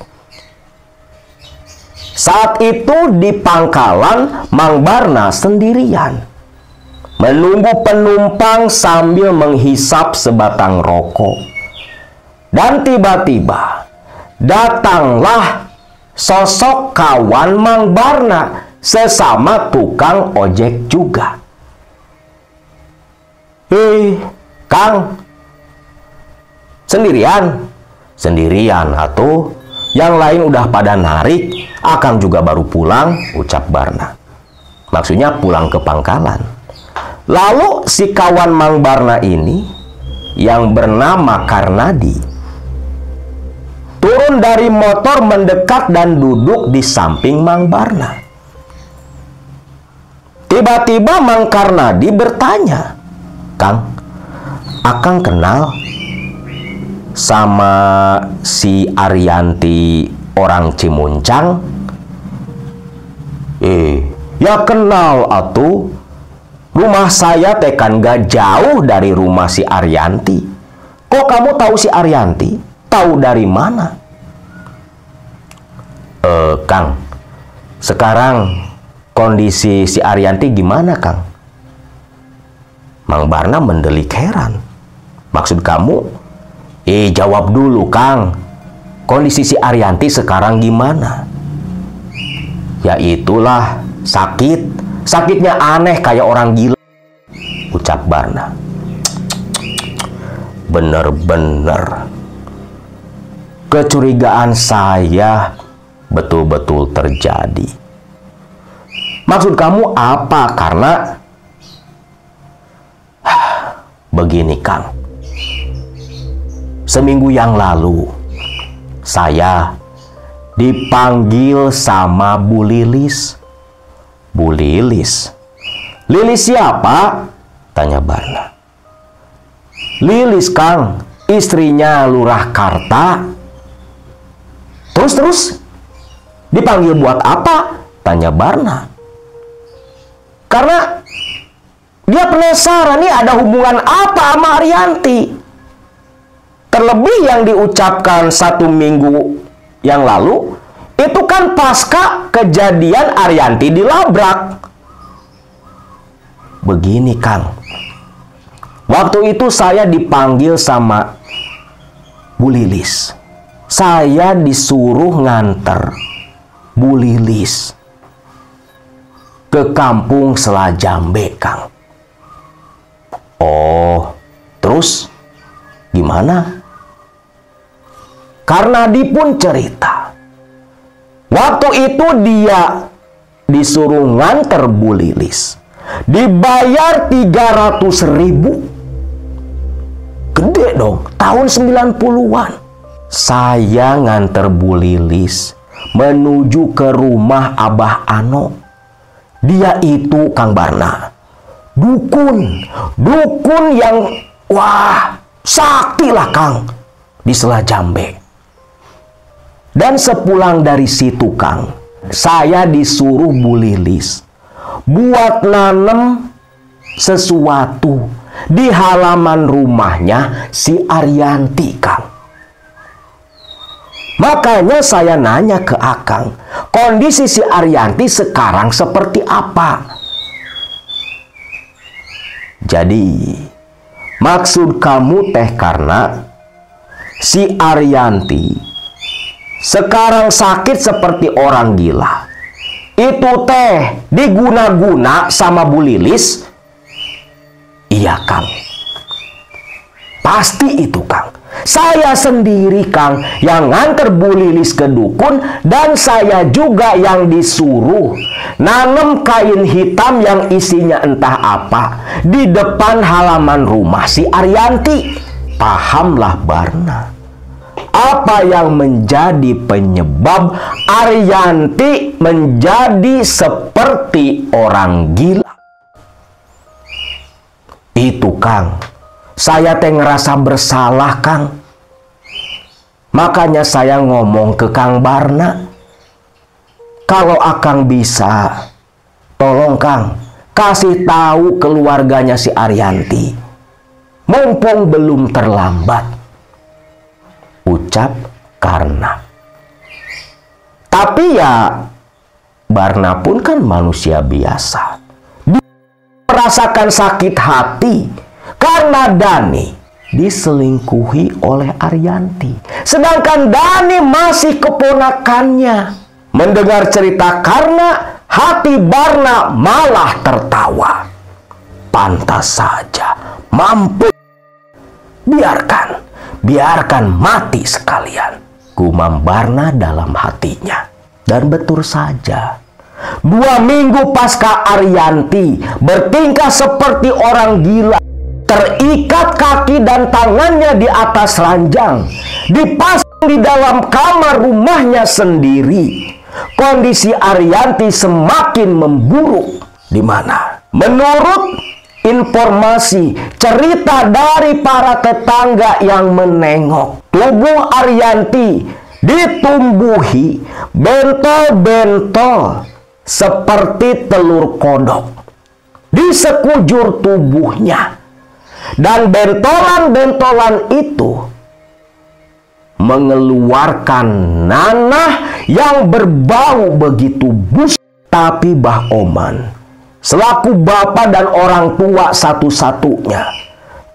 S1: saat itu di pangkalan Mang Barna sendirian menunggu penumpang sambil menghisap sebatang rokok. Dan tiba-tiba datanglah sosok kawan Mang Barna, sesama tukang ojek juga. Kang, sendirian? Sendirian atuh. Yang lain udah pada narik, akang juga baru pulang, ucap Barna. Maksudnya pulang ke pangkalan. Lalu si kawan Mang Barna ini yang bernama Karnadi turun dari motor, mendekat dan duduk di samping Mang Barna. Tiba-tiba Mang Karnadi bertanya, "Kang, akang kenal sama si Arianti orang Cimuncang?" Ya kenal atuh. Rumah saya tekan gak jauh dari rumah si Arianti. Kok kamu tahu si Arianti? Tahu dari mana? Kang, sekarang kondisi si Arianti gimana, Kang? Mang Barna mendelik heran. Maksud kamu? Jawab dulu, Kang. Kondisi si Arianti sekarang gimana? Ya itulah, sakit. Sakitnya aneh kayak orang gila, ucap Barna. Bener-bener. Kecurigaan saya betul-betul terjadi. Maksud kamu apa? Karena begini, Kang. Seminggu yang lalu saya dipanggil sama Bu Lilis. Bu Lilis? Lilis siapa? Tanya Barna. Lilis, Kang, istrinya Lurah Karta. Terus dipanggil buat apa? Tanya Barna. Karena dia penasaran nih ada hubungan apa sama Arianti. Terlebih yang diucapkan 1 minggu yang lalu itu kan pasca kejadian Arianti dilabrak. Begini, Kang. Waktu itu saya dipanggil sama Bu Lilis. Saya disuruh nganter Bu Lilis ke kampung Selajambe, Kang. Oh, terus gimana? Karnadi pun cerita. Waktu itu dia disuruh nganter Bu Lilis. Dibayar 300.000. Gede dong, tahun 90-an. Saya nganter Bu Lilis menuju ke rumah Abah Ano. Dia itu, Kang Barna, dukun yang sakti lah, Kang, di Selajambe. Dan sepulang dari situ, Kang, saya disuruh Bu Lilis buat nanem sesuatu di halaman rumahnya si Arianti, Kang. Makanya saya nanya ke Akang, kondisi si Arianti sekarang seperti apa? Jadi, maksud kamu teh karena si Arianti sekarang sakit seperti orang gila. Itu teh diguna-guna sama Bu Lilis? Iya, Kang. Pasti itu, Kang. Saya sendiri, Kang, yang nganter Bu Lilis ke dukun, dan saya juga yang disuruh nanem kain hitam yang isinya entah apa di depan halaman rumah si Arianti. Pahamlah Barna, apa yang menjadi penyebab Arianti menjadi seperti orang gila? Itu, Kang, saya teh ngerasa bersalah, Kang. Makanya saya ngomong ke Kang Barna, kalau Akang bisa, tolong Kang, kasih tahu keluarganya si Arianti, mumpung belum terlambat. Ucap Karna. Tapi ya, Barna pun kan manusia biasa. Dia merasakan sakit hati karena Dani diselingkuhi oleh Arianti. Sedangkan Dani masih keponakannya. Mendengar cerita Karna, hati Barna malah tertawa. Pantas saja, mampu. Biarkan mati sekalian, gumam Barna dalam hatinya. Dan betul saja, 2 minggu pasca Arianti bertingkah seperti orang gila, terikat kaki dan tangannya di atas ranjang, dipasang di dalam kamar rumahnya sendiri. Kondisi Arianti semakin memburuk. Di mana? Menurut informasi cerita dari para tetangga yang menengok, tubuh Arianti ditumbuhi bentol-bentol seperti telur kodok di sekujur tubuhnya. Dan bentolan-bentolan itu mengeluarkan nanah yang berbau begitu busuk. Tapi Mbah Oman, selaku bapak dan orang tua satu-satunya,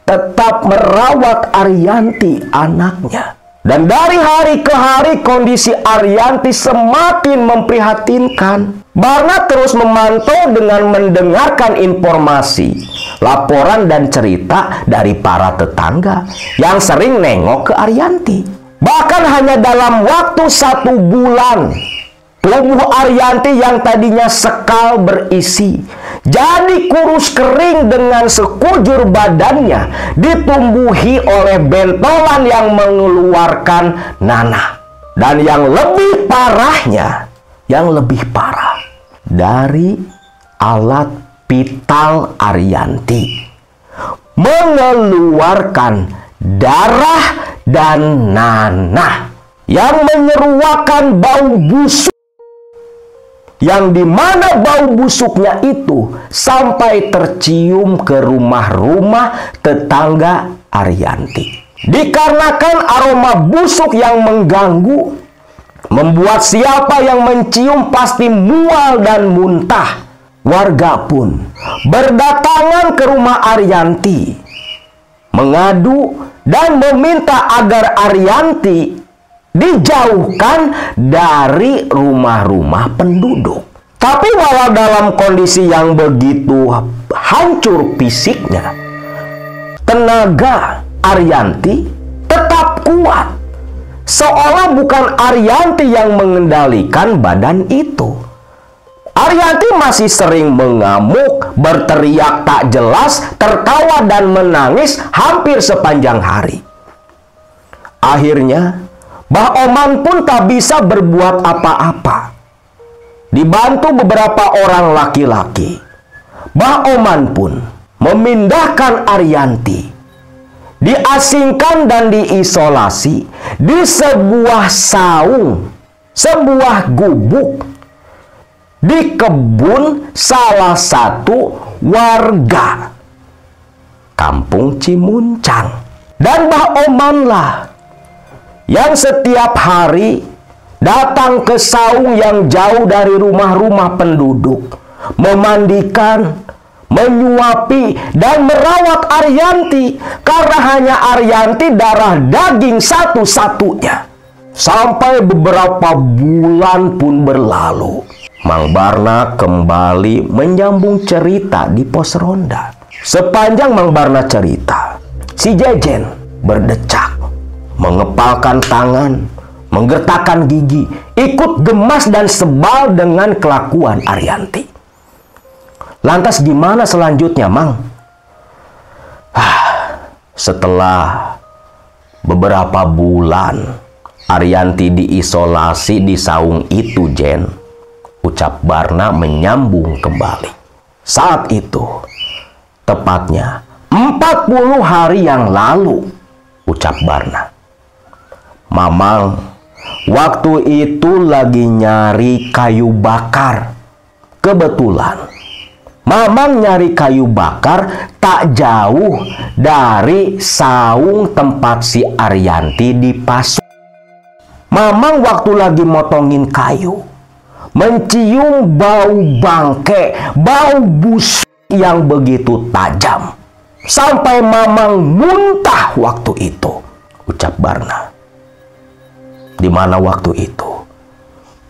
S1: tetap merawat Arianti, anaknya. Dan dari hari ke hari kondisi Arianti semakin memprihatinkan. Barna terus memantau dengan mendengarkan informasi, laporan dan cerita dari para tetangga yang sering nengok ke Arianti. Bahkan hanya dalam waktu 1 bulan, tubuh Arianti yang tadinya sekal berisi jadi kurus kering dengan sekujur badannya ditumbuhi oleh bentolan yang mengeluarkan nanah. Dan yang lebih parahnya, yang lebih parah, dari alat vital Arianti mengeluarkan darah dan nanah yang menyeruakan bau busuk, yang dimana bau busuknya itu sampai tercium ke rumah-rumah tetangga Arianti. Dikarenakan aroma busuk yang mengganggu, membuat siapa yang mencium pasti mual dan muntah. Warga pun berdatangan ke rumah Arianti, mengadu dan meminta agar Arianti dijauhkan dari rumah-rumah penduduk. Tapi walau dalam kondisi yang begitu hancur fisiknya, tenaga Arianti tetap kuat. Seolah bukan Arianti yang mengendalikan badan itu. Arianti masih sering mengamuk, berteriak tak jelas, tertawa dan menangis hampir sepanjang hari. Akhirnya Mbah Oman pun tak bisa berbuat apa-apa. Dibantu beberapa orang laki-laki, Mbah Oman pun memindahkan Arianti, diasingkan dan diisolasi di sebuah saung, sebuah gubuk di kebun salah satu warga Kampung Cimuncang. Dan Mbah Oman lah yang setiap hari datang ke saung yang jauh dari rumah-rumah penduduk, memandikan, menyuapi, dan merawat Arianti, karena hanya Arianti darah daging satu-satunya. Sampai beberapa bulan pun berlalu, Mang Barna kembali menyambung cerita di pos ronda. Sepanjang Mang Barna cerita, si Jejen berdecak, mengepalkan tangan, menggertakkan gigi, ikut gemas dan sebal dengan kelakuan Arianti. Lantas gimana selanjutnya, Mang? Setelah beberapa bulan Arianti diisolasi di saung itu, Jen, ucap Barna menyambung kembali. Saat itu, tepatnya 40 hari yang lalu, ucap Barna, Mamang waktu itu lagi nyari kayu bakar. Kebetulan Mamang nyari kayu bakar tak jauh dari saung tempat si Arianti dipasung. Mamang waktu lagi motongin kayu, mencium bau bangke, bau busuk yang begitu tajam. Sampai Mamang muntah waktu itu, ucap Barna. Di mana waktu itu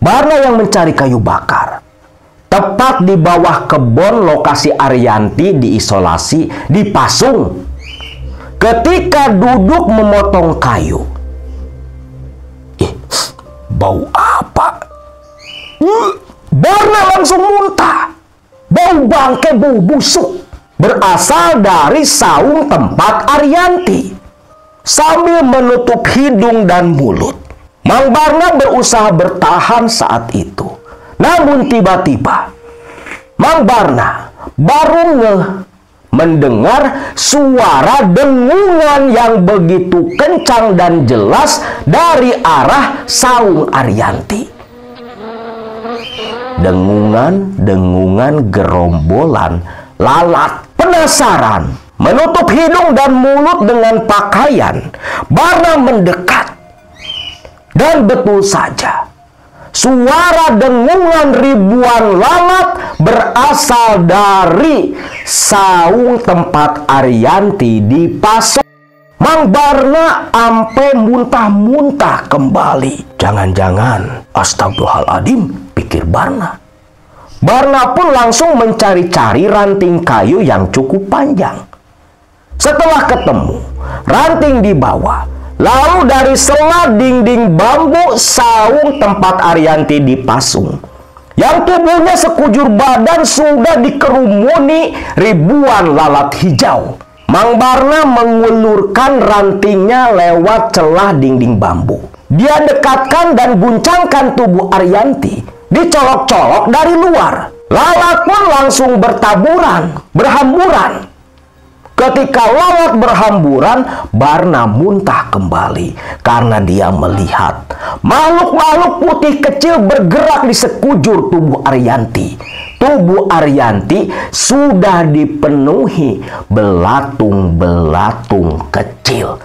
S1: Barna yang mencari kayu bakar, tepat di bawah kebun lokasi Arianti diisolasi, dipasung. Ketika duduk memotong kayu, bau apa? Barna langsung muntah. Bau bangke, bau busuk, berasal dari saung tempat Arianti. Sambil menutup hidung dan mulut, Mang Barna berusaha bertahan saat itu. Namun tiba-tiba Mang Barna baru mendengar suara dengungan yang begitu kencang dan jelas dari arah saung Arianti. Dengungan gerombolan lalat penasaran, menutup hidung dan mulut dengan pakaian. Barna mendekat. Dan betul saja, suara dengungan ribuan lalat berasal dari saung tempat Arianti dipasung. Mang Barna ampe muntah-muntah kembali. Jangan-jangan, astagfirullahaladzim, pikir Barna. Barna pun langsung mencari-cari ranting kayu yang cukup panjang. Setelah ketemu ranting di bawah, lalu dari sela dinding bambu saung tempat Arianti dipasung, yang tubuhnya sekujur badan sudah dikerumuni ribuan lalat hijau, Mang Barna mengulurkan rantingnya lewat celah dinding bambu. Dia dekatkan dan guncangkan tubuh Arianti, dicolok-colok dari luar. Lalat pun langsung berhamburan. Ketika lalat berhamburan, Barna muntah kembali karena dia melihat makhluk-makhluk putih kecil bergerak di sekujur tubuh Arianti. Tubuh Arianti sudah dipenuhi belatung-belatung kecil.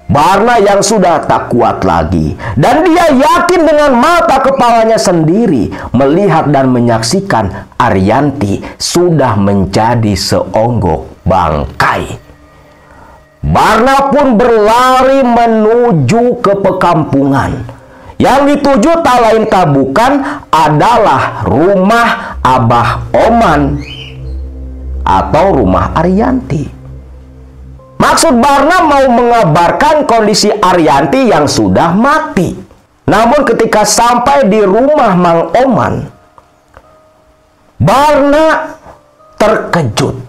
S1: Barna yang sudah tak kuat lagi, dan dia yakin dengan mata kepalanya sendiri melihat dan menyaksikan Arianti sudah menjadi seonggok bangkai. Barna pun berlari menuju ke perkampungan. Yang dituju tak lain tak bukan adalah rumah Abah Oman atau rumah Arianti. Maksud Barna mau mengabarkan kondisi Arianti yang sudah mati. Namun ketika sampai di rumah Mang Oman, Barna terkejut.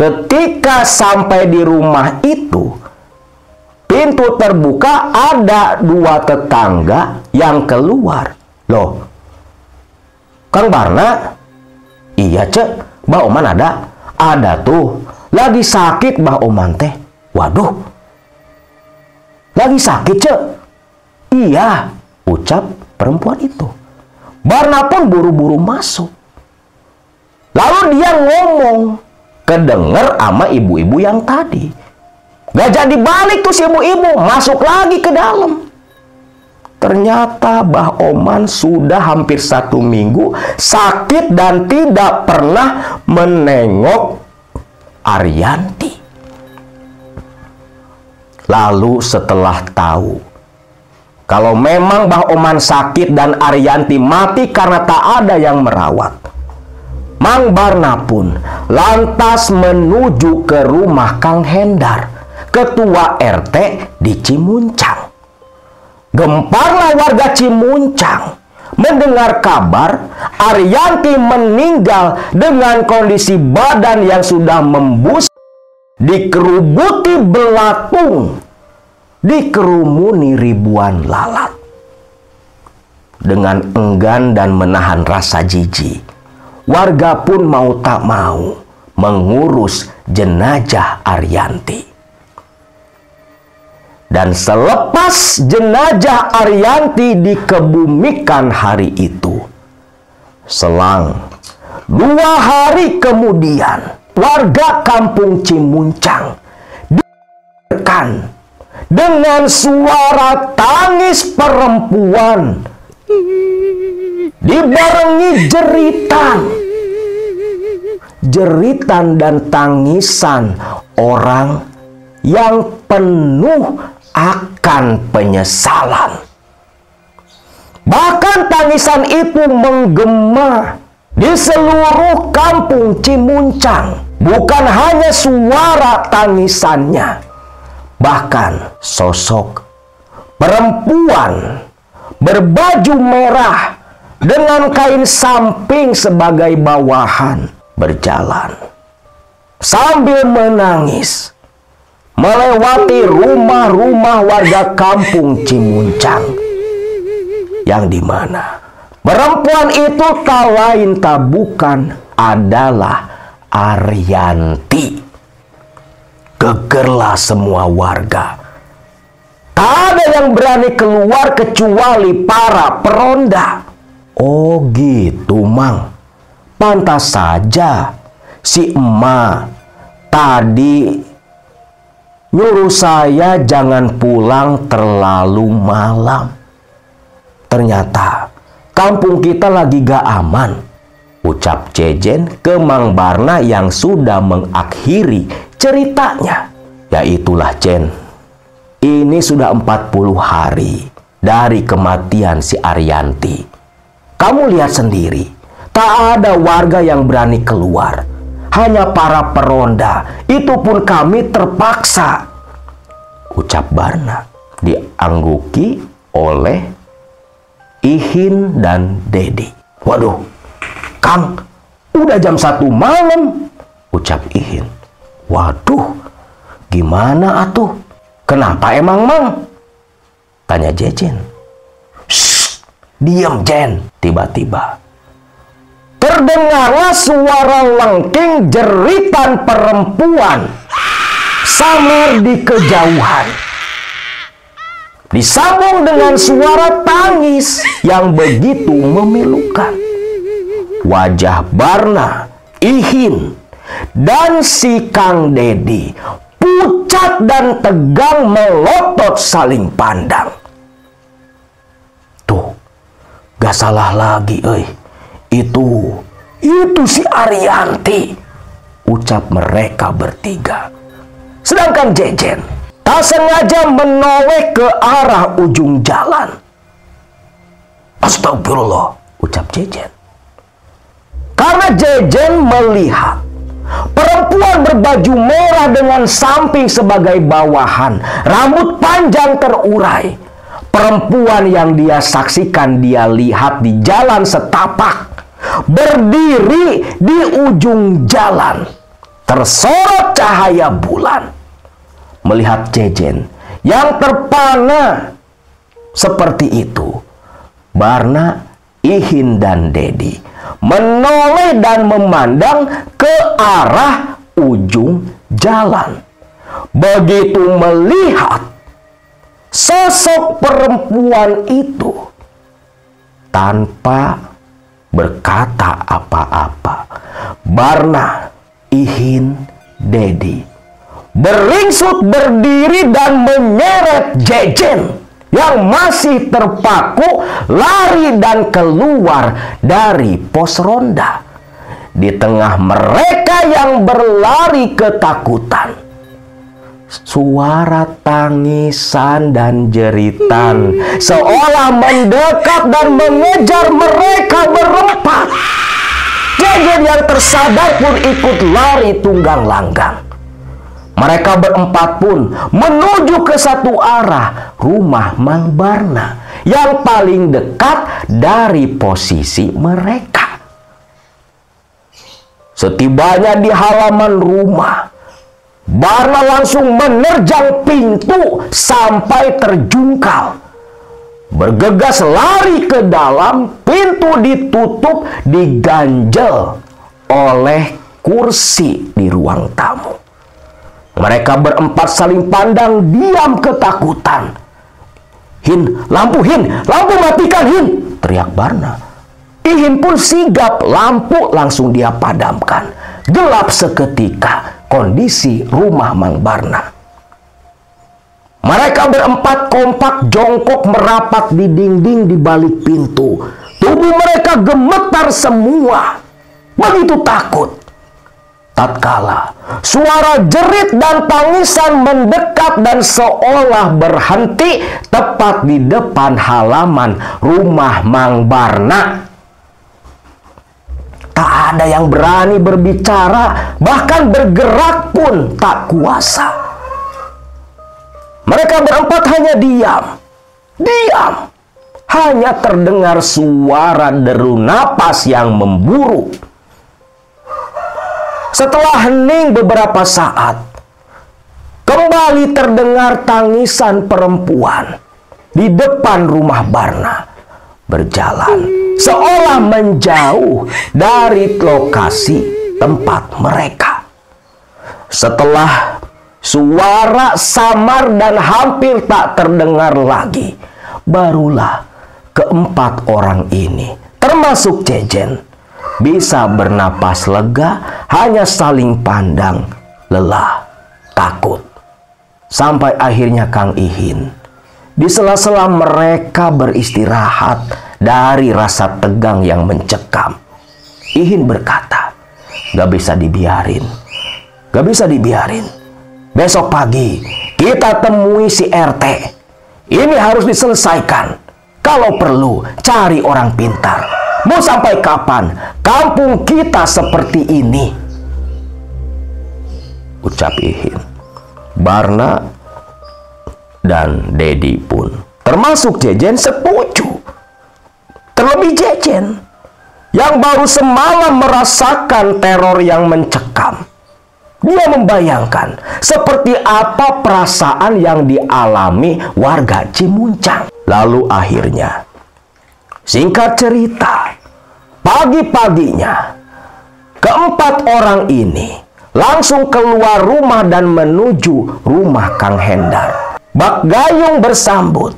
S1: Ketika sampai di rumah itu, pintu terbuka, ada dua tetangga yang keluar. Loh, Kang Barna? Iya, Cek. Mbak Oman ada? Ada tuh. Lagi sakit Mbak Oman teh. Waduh. Lagi sakit, Cek? Iya, ucap perempuan itu. Barna pun buru-buru masuk. Lalu dia ngomong, kedenger sama ibu-ibu yang tadi. Gak jadi balik tuh si ibu-ibu, masuk lagi ke dalam. Ternyata Mbah Oman sudah hampir 1 minggu sakit dan tidak pernah menengok Arianti. Lalu setelah tahu kalau memang Mbah Oman sakit dan Arianti mati karena tak ada yang merawat, Mang Barna pun lantas menuju ke rumah Kang Hendar, ketua RT di Cimuncang. Gemparlah warga Cimuncang mendengar kabar Arianti meninggal dengan kondisi badan yang sudah membusuk, dikerubuti belatung, dikerumuni ribuan lalat. Dengan enggan dan menahan rasa jijik, warga pun mau tak mau mengurus jenazah Arianti. Dan selepas jenazah Arianti dikebumikan hari itu, selang 2 hari kemudian, warga kampung Cimuncang diberikan dengan suara tangis perempuan dibarengi jeritan dan tangisan orang yang penuh akan penyesalan. Bahkan tangisan itu menggema di seluruh kampung Cimuncang. Bukan hanya suara tangisannya, bahkan sosok perempuan berbaju merah dengan kain samping sebagai bawahan berjalan sambil menangis melewati rumah-rumah warga kampung Cimuncang, yang dimana perempuan itu tak lain tak bukan adalah Arianti. Gegerlah semua warga. Tak ada yang berani keluar kecuali para peronda. Oh gitu, Mang. Pantas saja si emak tadi nyuruh saya jangan pulang terlalu malam. Ternyata kampung kita lagi gak aman, ucap Jejen ke Mang Barna yang sudah mengakhiri ceritanya. Ya itulah, Jen. Ini sudah 40 hari dari kematian si Arianti. Kamu lihat sendiri, tak ada warga yang berani keluar. Hanya para peronda, itu pun kami terpaksa, ucap Barna, diangguki oleh Ihin dan Dedi. Waduh, Kang, udah jam 1 malam, ucap Ihin. Waduh, gimana atuh? Kenapa emang, Mang? Tanya Jejen. Shh, diam, Jen. Tiba-tiba terdengarlah suara lengking jeritan perempuan samar di kejauhan, disambung dengan suara tangis yang begitu memilukan. Wajah Barna, Ihin, dan si Kang Dedi pucat dan tegang melotot saling pandang. Tuh, gak salah lagi, Itu si Arianti, ucap mereka bertiga. Sedangkan Jejen tak sengaja menoleh ke arah ujung jalan. Astagfirullah, ucap Jejen. Karena Jejen melihat perempuan berbaju merah dengan samping sebagai bawahan, rambut panjang terurai. Perempuan yang dia saksikan dia lihat di jalan setapak, berdiri di ujung jalan, tersorot cahaya bulan. Melihat Jejen yang terpana seperti itu, Barna, Ihin, dan Dedi menoleh dan memandang ke arah ujung jalan. Begitu melihat sosok perempuan itu, tanpa berkata apa-apa. Barna, Ihin, Dedi beringsut berdiri dan menyeret Jejen yang masih terpaku lari dan keluar dari pos ronda. Di tengah mereka yang berlari ketakutan, suara tangisan dan jeritan seolah mendekat dan mengejar mereka berempat. Jejen yang tersadar pun ikut lari tunggang langgang. Mereka berempat pun menuju ke satu arah, rumah Mang Barna yang paling dekat dari posisi mereka. Setibanya di halaman rumah, Barna langsung menerjang pintu sampai terjungkal. Bergegas lari ke dalam, pintu ditutup, diganjel oleh kursi di ruang tamu. Mereka berempat saling pandang diam ketakutan. Lampu matikan, Hin!" teriak Barna. Ihin pun sigap, lampu langsung dia padamkan. Gelap seketika kondisi rumah Mang Barna. Mereka berempat kompak jongkok merapat di dinding di balik pintu. Tubuh mereka gemetar semua, begitu takut. Tatkala suara jerit dan tangisan mendekat dan seolah berhenti tepat di depan halaman rumah Mang Barna. Tak ada yang berani berbicara, bahkan bergerak pun tak kuasa. Mereka berempat hanya diam. Hanya terdengar suara deru napas yang memburu. Setelah hening beberapa saat, kembali terdengar tangisan perempuan di depan rumah Barna. Berjalan seolah menjauh dari lokasi tempat mereka. Setelah suara samar dan hampir tak terdengar lagi, barulah keempat orang ini, termasuk Jejen, bisa bernapas lega, hanya saling pandang, lelah, takut. Sampai akhirnya Kang Ihin, di sela-sela mereka beristirahat dari rasa tegang yang mencekam, Ihin berkata, "Gak bisa dibiarin. Besok pagi kita temui si RT. Ini harus diselesaikan. Kalau perlu cari orang pintar. Mau sampai kapan kampung kita seperti ini?" Ucap Ihin. Barna dan Dedi pun, termasuk Jejen, setuju. Terlebih Jejen yang baru semalam merasakan teror yang mencekam. Dia membayangkan seperti apa perasaan yang dialami warga Cimuncang. Lalu akhirnya, singkat cerita, pagi-paginya keempat orang ini langsung keluar rumah dan menuju rumah Kang Hendar. Bak Gayung bersambut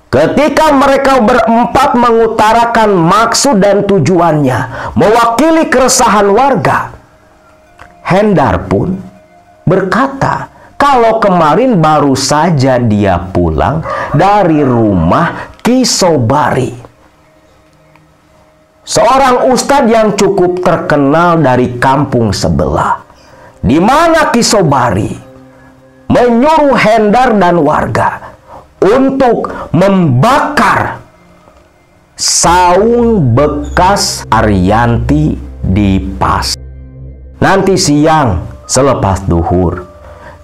S1: ketika mereka berempat mengutarakan maksud dan tujuannya mewakili keresahan warga. Hendar pun berkata kalau kemarin baru saja dia pulang dari rumah Ki Sobari, seorang ustadz yang cukup terkenal dari kampung sebelah, di mana Ki Sobari menyuruh Hendar dan warga untuk membakar saung bekas Arianti di Pas. Nanti siang selepas duhur,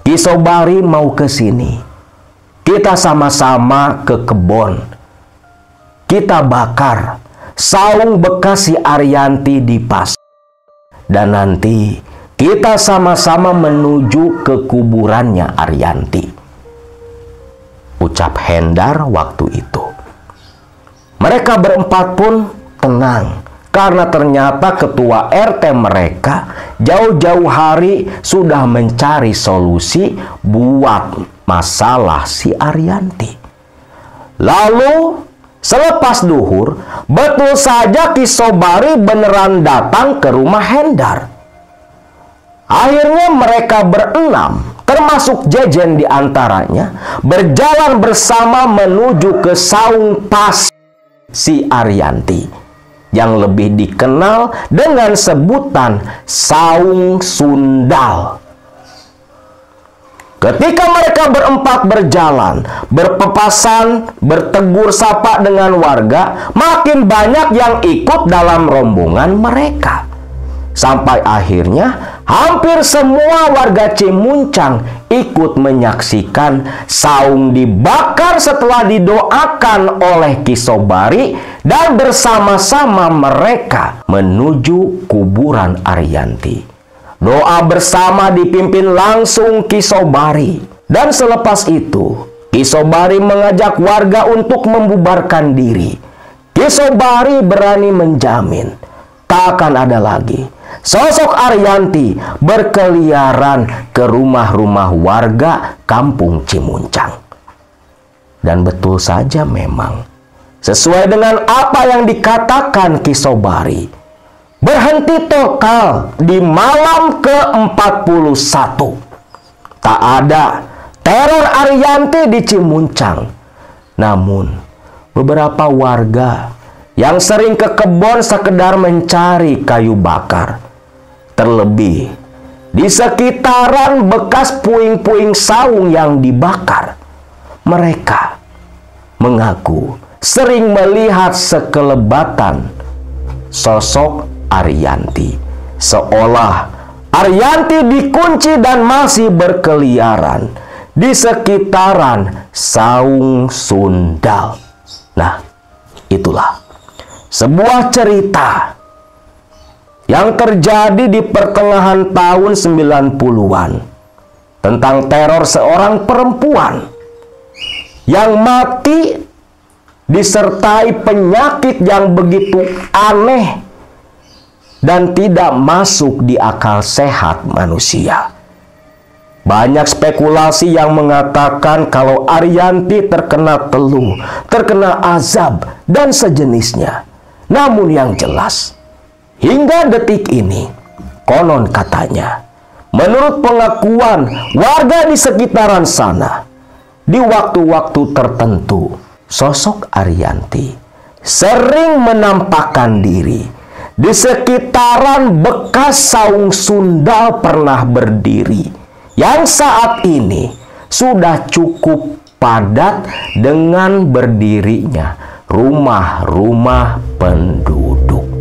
S1: Ki Sobari mau ke sini. Kita sama-sama ke kebon. Kita bakar saung bekas si Arianti di Pas. Dan nanti kita sama-sama menuju ke kuburannya Arianti. Ucap Hendar waktu itu. Mereka berempat pun tenang, karena ternyata ketua RT mereka jauh-jauh hari sudah mencari solusi buat masalah si Arianti. Lalu Selepas duhur, betul saja Ki Sobari beneran datang ke rumah Hendar. Akhirnya mereka berenam, termasuk Jejen di antaranya, berjalan bersama menuju ke saung pas si Arianti, yang lebih dikenal dengan sebutan Saung Sundal. Ketika mereka berempat berjalan, berpapasan, bertegur sapa dengan warga, makin banyak yang ikut dalam rombongan mereka. Sampai akhirnya hampir semua warga Cimuncang ikut menyaksikan saung dibakar setelah didoakan oleh Ki Sobari, dan bersama-sama mereka menuju kuburan Arianti. Doa bersama dipimpin langsung Ki Sobari. Dan selepas itu, Ki Sobari mengajak warga untuk membubarkan diri. Ki Sobari berani menjamin tak akan ada lagi sosok Arianti berkeliaran ke rumah-rumah warga kampung Cimuncang. Dan betul saja memang, sesuai dengan apa yang dikatakan Ki Sobari, berhenti total di malam ke-41. Tak ada teror Arianti di Cimuncang. Namun, beberapa warga yang sering ke kebun sekedar mencari kayu bakar, terlebih di sekitaran bekas puing-puing saung yang dibakar, mereka mengaku sering melihat sekelebatan sosok Arianti, seolah Arianti dikunci dan masih berkeliaran di sekitaran Saung Sundal. Nah, itulah sebuah cerita yang terjadi di pertengahan tahun 90-an tentang teror seorang perempuan yang mati disertai penyakit yang begitu aneh dan tidak masuk di akal sehat manusia. Banyak spekulasi yang mengatakan kalau Arianti terkena teluh, terkena azab, dan sejenisnya. Namun yang jelas, hingga detik ini, konon katanya, menurut pengakuan warga di sekitaran sana, di waktu-waktu tertentu, sosok Arianti sering menampakkan diri di sekitaran bekas Saung Sundal pernah berdiri, yang saat ini sudah cukup padat dengan berdirinya rumah-rumah penduduk.